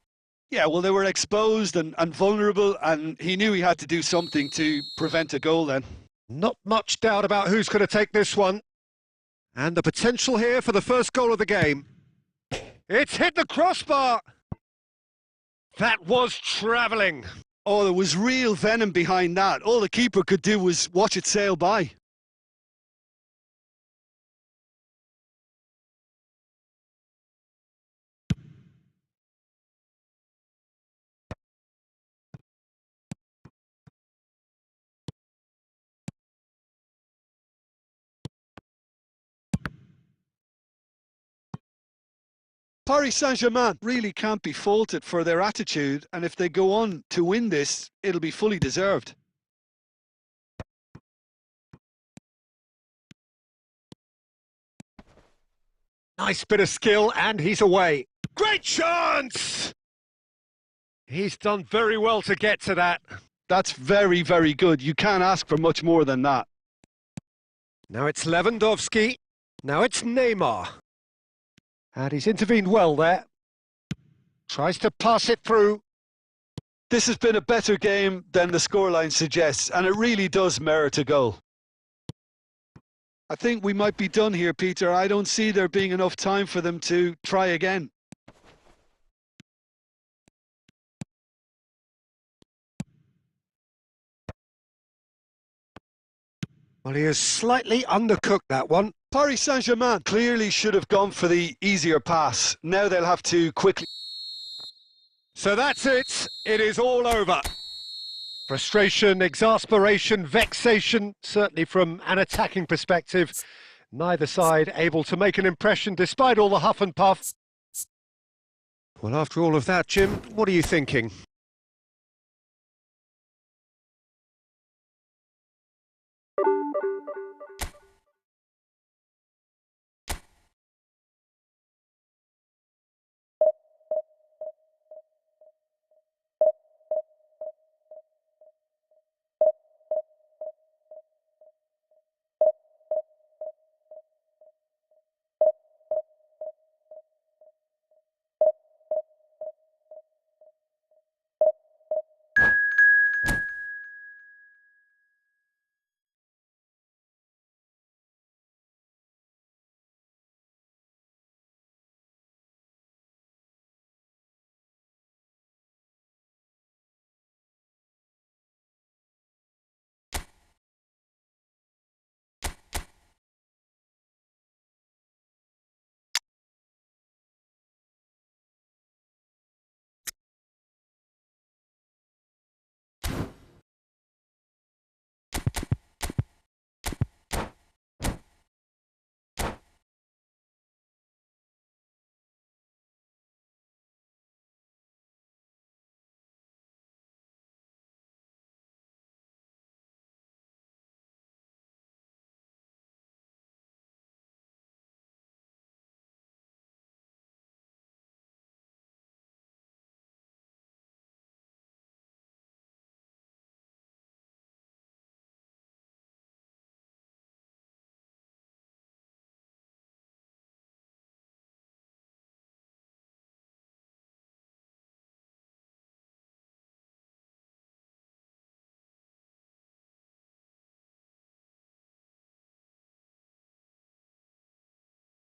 Yeah, well, they were exposed and vulnerable, and he knew he had to do something to prevent a goal then. Not much doubt about who's going to take this one. And the potential here for the first goal of the game. It's hit the crossbar. That was travelling. Oh, there was real venom behind that. All the keeper could do was watch it sail by. Paris Saint-Germain really can't be faulted for their attitude, and if they go on to win this, it'll be fully deserved. Nice bit of skill, and he's away. Great chance! He's done very well to get to that. That's very, very good. You can't ask for much more than that. Now it's Lewandowski. Now it's Neymar. And he's intervened well there. Tries to pass it through. This has been a better game than the scoreline suggests, and it really does merit a goal. I think we might be done here, Peter. I don't see there being enough time for them to try again. Well, he has slightly undercooked that one. Paris Saint-Germain clearly should have gone for the easier pass. Now they'll have to quickly... So that's it. It is all over. Frustration, exasperation, vexation, certainly from an attacking perspective. Neither side able to make an impression despite all the huff and puff. Well, after all of that, Jim, what are you thinking?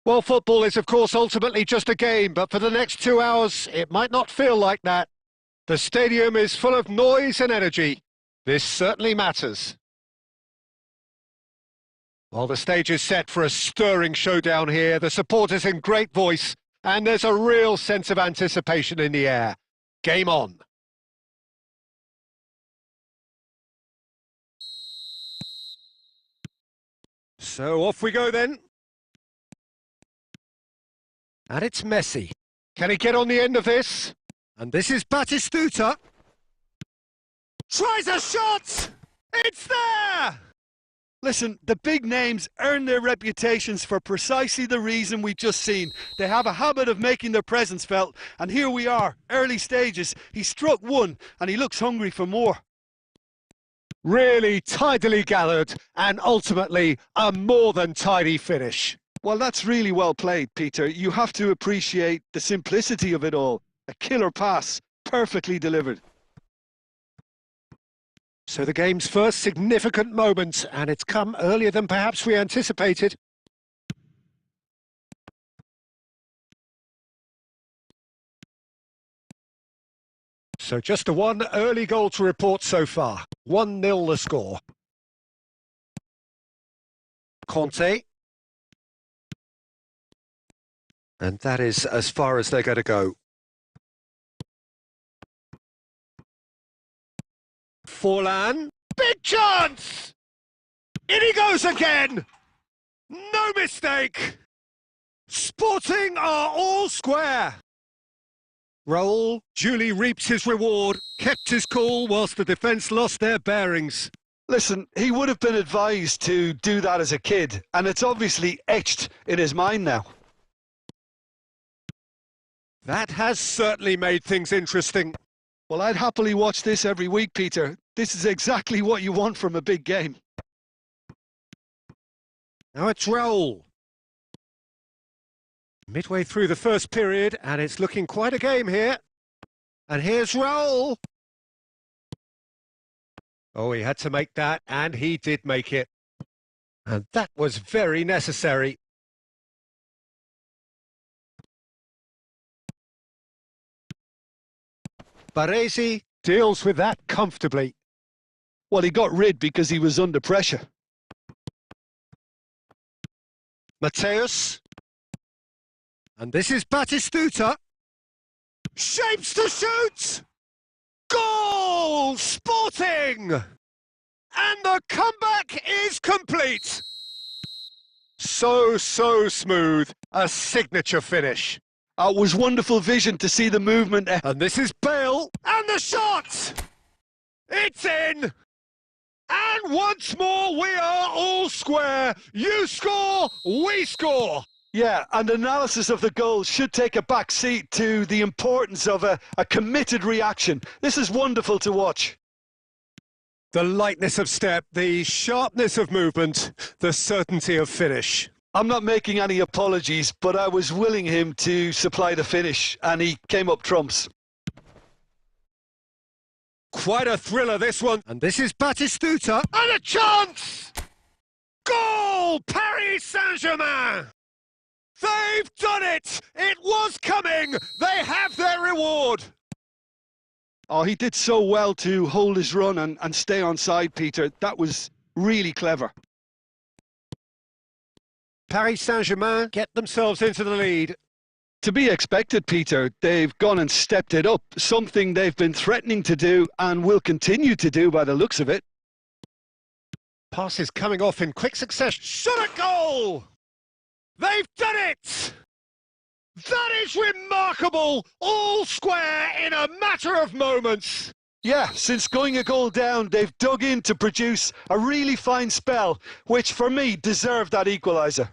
Well, football is, of course, ultimately just a game, but for the next 2 hours, it might not feel like that. The stadium is full of noise and energy. This certainly matters. While the stage is set for a stirring showdown here, the supporters in great voice, and there's a real sense of anticipation in the air. Game on. So off we go then. And it's Messi. Can he get on the end of this? And this is Batistuta. Tries a shot! It's there! Listen, the big names earn their reputations for precisely the reason we've just seen. They have a habit of making their presence felt, and here we are, early stages. He struck one, and he looks hungry for more. Really tidily gathered, and ultimately a more than tidy finish. Well, that's really well played, Peter. You have to appreciate the simplicity of it all. A killer pass, perfectly delivered. So the game's first significant moment, and it's come earlier than perhaps we anticipated. So just the one early goal to report so far. 1-0 the score. Conte. And that is as far as they're going to go. Forlan. Big chance! In he goes again! No mistake! Sporting are all square. Raul duly reaps his reward, kept his cool whilst the defence lost their bearings. Listen, he would have been advised to do that as a kid, and it's obviously etched in his mind now. That has certainly made things interesting. Well, I'd happily watch this every week, Peter. This is exactly what you want from a big game. Now it's Raul. Midway through the first period, and it's looking quite a game here. And here's Raul. Oh, he had to make that, and he did make it. And that was very necessary. Baresi deals with that comfortably. Well, he got rid because he was under pressure. Mateus. And this is Batistuta. Shapes to shoot! Goal! Sporting! And the comeback is complete. So smooth. A signature finish. It was wonderful vision to see the movement. And this is Bale. And the shot! It's in! And once more we are all square. You score, we score. Yeah, and analysis of the goal should take a back seat to the importance of a committed reaction. This is wonderful to watch. The lightness of step, the sharpness of movement, the certainty of finish. I'm not making any apologies, but I was willing him to supply the finish, and he came up trumps. Quite a thriller, this one. And this is Batistuta. And a chance! Goal! Paris Saint-Germain! They've done it! It was coming! They have their reward! Oh, he did so well to hold his run and stay on side, Peter. That was really clever. Paris Saint-Germain get themselves into the lead. To be expected, Peter. They've gone and stepped it up, something they've been threatening to do and will continue to do by the looks of it. Passes coming off in quick succession. Shot a goal! They've done it! That is remarkable! All square in a matter of moments. Yeah, since going a goal down, they've dug in to produce a really fine spell, which for me deserved that equaliser.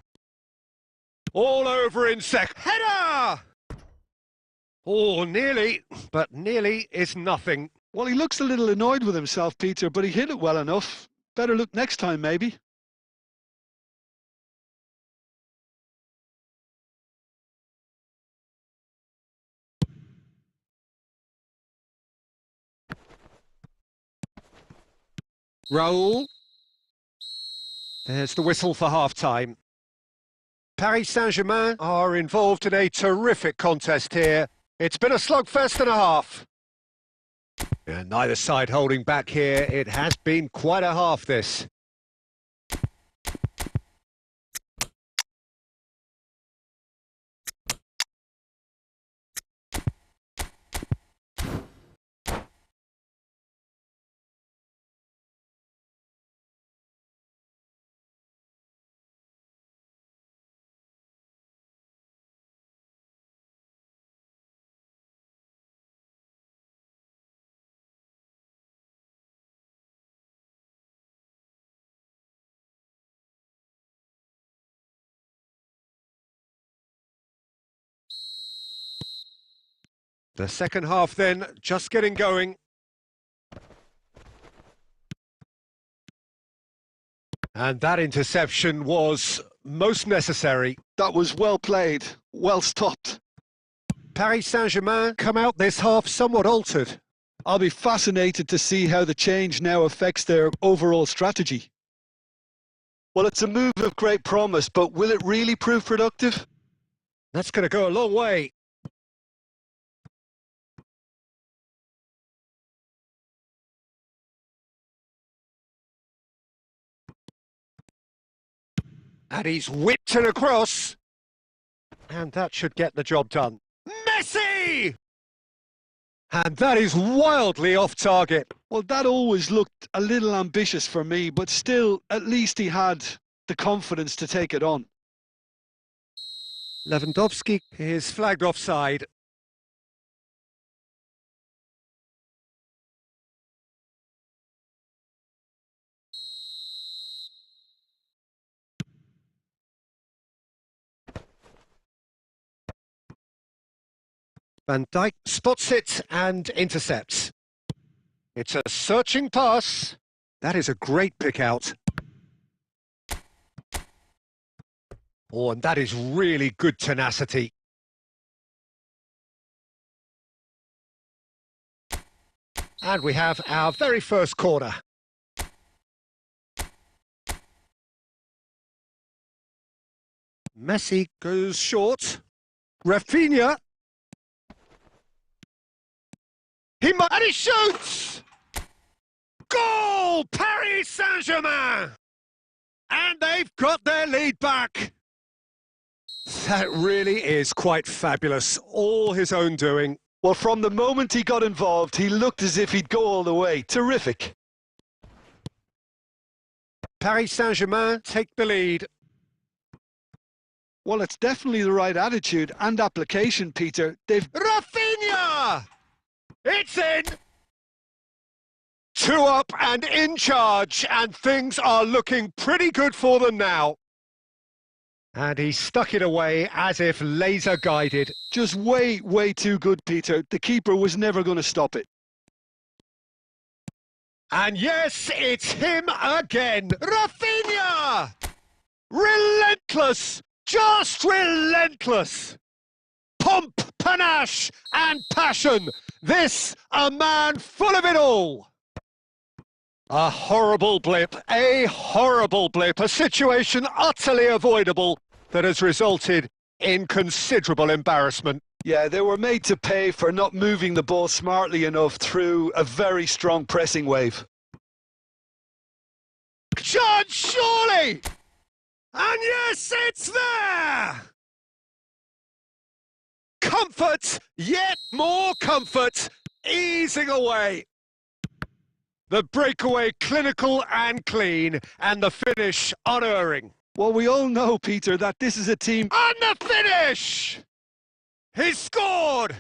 All over in sec. Header! Oh, nearly, but nearly is nothing. Well, he looks a little annoyed with himself, Peter, but he hit it well enough. Better look next time, maybe. Raul. There's the whistle for half-time. Paris Saint-Germain are involved in a terrific contest here. It's been a slugfest and a half. And neither side holding back here. It has been quite a half, this. The second half then, just getting going. And that interception was most necessary. That was well played, well stopped. Paris Saint-Germain come out this half somewhat altered. I'll be fascinated to see how the change now affects their overall strategy. Well, it's a move of great promise, but will it really prove productive? That's going to go a long way. And he's whipped it across. And that should get the job done. Messi! And that is wildly off target. Well, that always looked a little ambitious for me, but still, at least he had the confidence to take it on. Lewandowski is flagged offside. Van Dijk spots it and intercepts. It's a searching pass. That is a great pick out. Oh, and that is really good tenacity. And we have our very first corner. Messi goes short. Rafinha. And he shoots! Goal! Paris Saint-Germain! And they've got their lead back. That really is quite fabulous. All his own doing. Well, from the moment he got involved, he looked as if he'd go all the way. Terrific. Paris Saint-Germain take the lead. Well, it's definitely the right attitude and application, Peter. Rafinha! It's in! 2 up and in charge, and things are looking pretty good for them now. And he stuck it away as if laser guided. Just way, way too good, Peter. The keeper was never going to stop it. And yes, it's him again. Rafinha! Relentless! Just relentless! Pomp, panache and passion. This, a man full of it all. A horrible blip, a situation utterly avoidable that has resulted in considerable embarrassment. Yeah, they were made to pay for not moving the ball smartly enough through a very strong pressing wave. Chance, surely! And yes, it's there! Comfort, yet more comfort, easing away. The breakaway clinical and clean, and the finish unerring. Well, we all know, Peter, that this is a team... And the finish! He scored!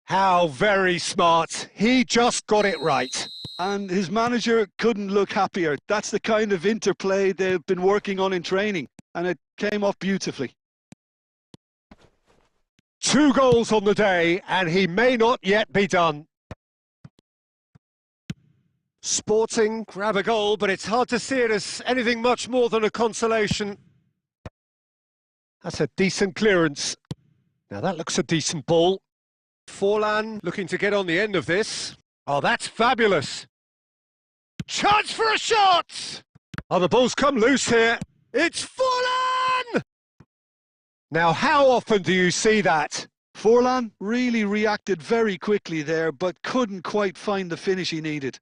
How very smart. He just got it right. And his manager couldn't look happier. That's the kind of interplay they've been working on in training, and it came off beautifully. 2 goals on the day, and he may not yet be done. Sporting grab a goal, but it's hard to see it as anything much more than a consolation. That's a decent clearance. Now that looks a decent ball. Forlan looking to get on the end of this. Oh, that's fabulous. Chance for a shot! Oh, the ball's come loose here. It's Forlan! Now, how often do you see that? Forlan really reacted very quickly there, but couldn't quite find the finish he needed.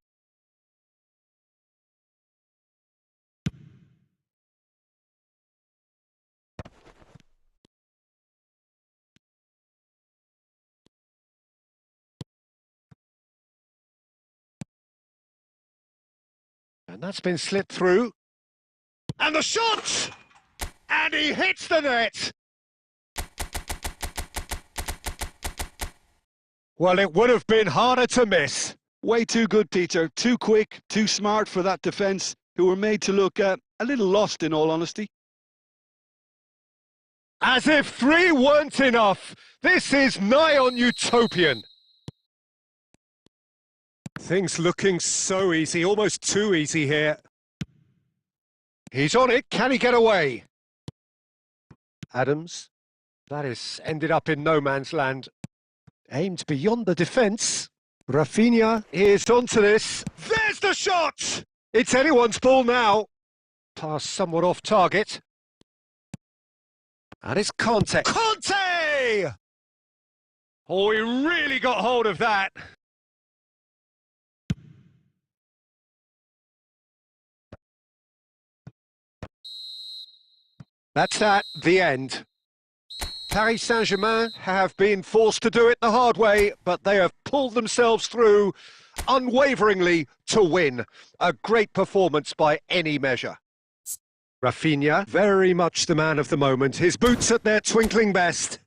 And that's been slipped through. And the shot! And he hits the net! Well, it would have been harder to miss. Way too good, Peter. Too quick, too smart for that defence, who were made to look a little lost, in all honesty. As if 3 weren't enough. This is nigh on utopian. Things looking so easy, almost too easy here. He's on it. Can he get away? Adams. That is ended up in no man's land. Aimed beyond the defence. Rafinha is onto this. There's the shot! It's anyone's ball now. Pass somewhat off target. And it's Conte. Conte! Oh, he really got hold of that. That's that, the end. Paris Saint-Germain have been forced to do it the hard way, but they have pulled themselves through unwaveringly to win. A great performance by any measure. Rafinha, very much the man of the moment. His boots at their twinkling best.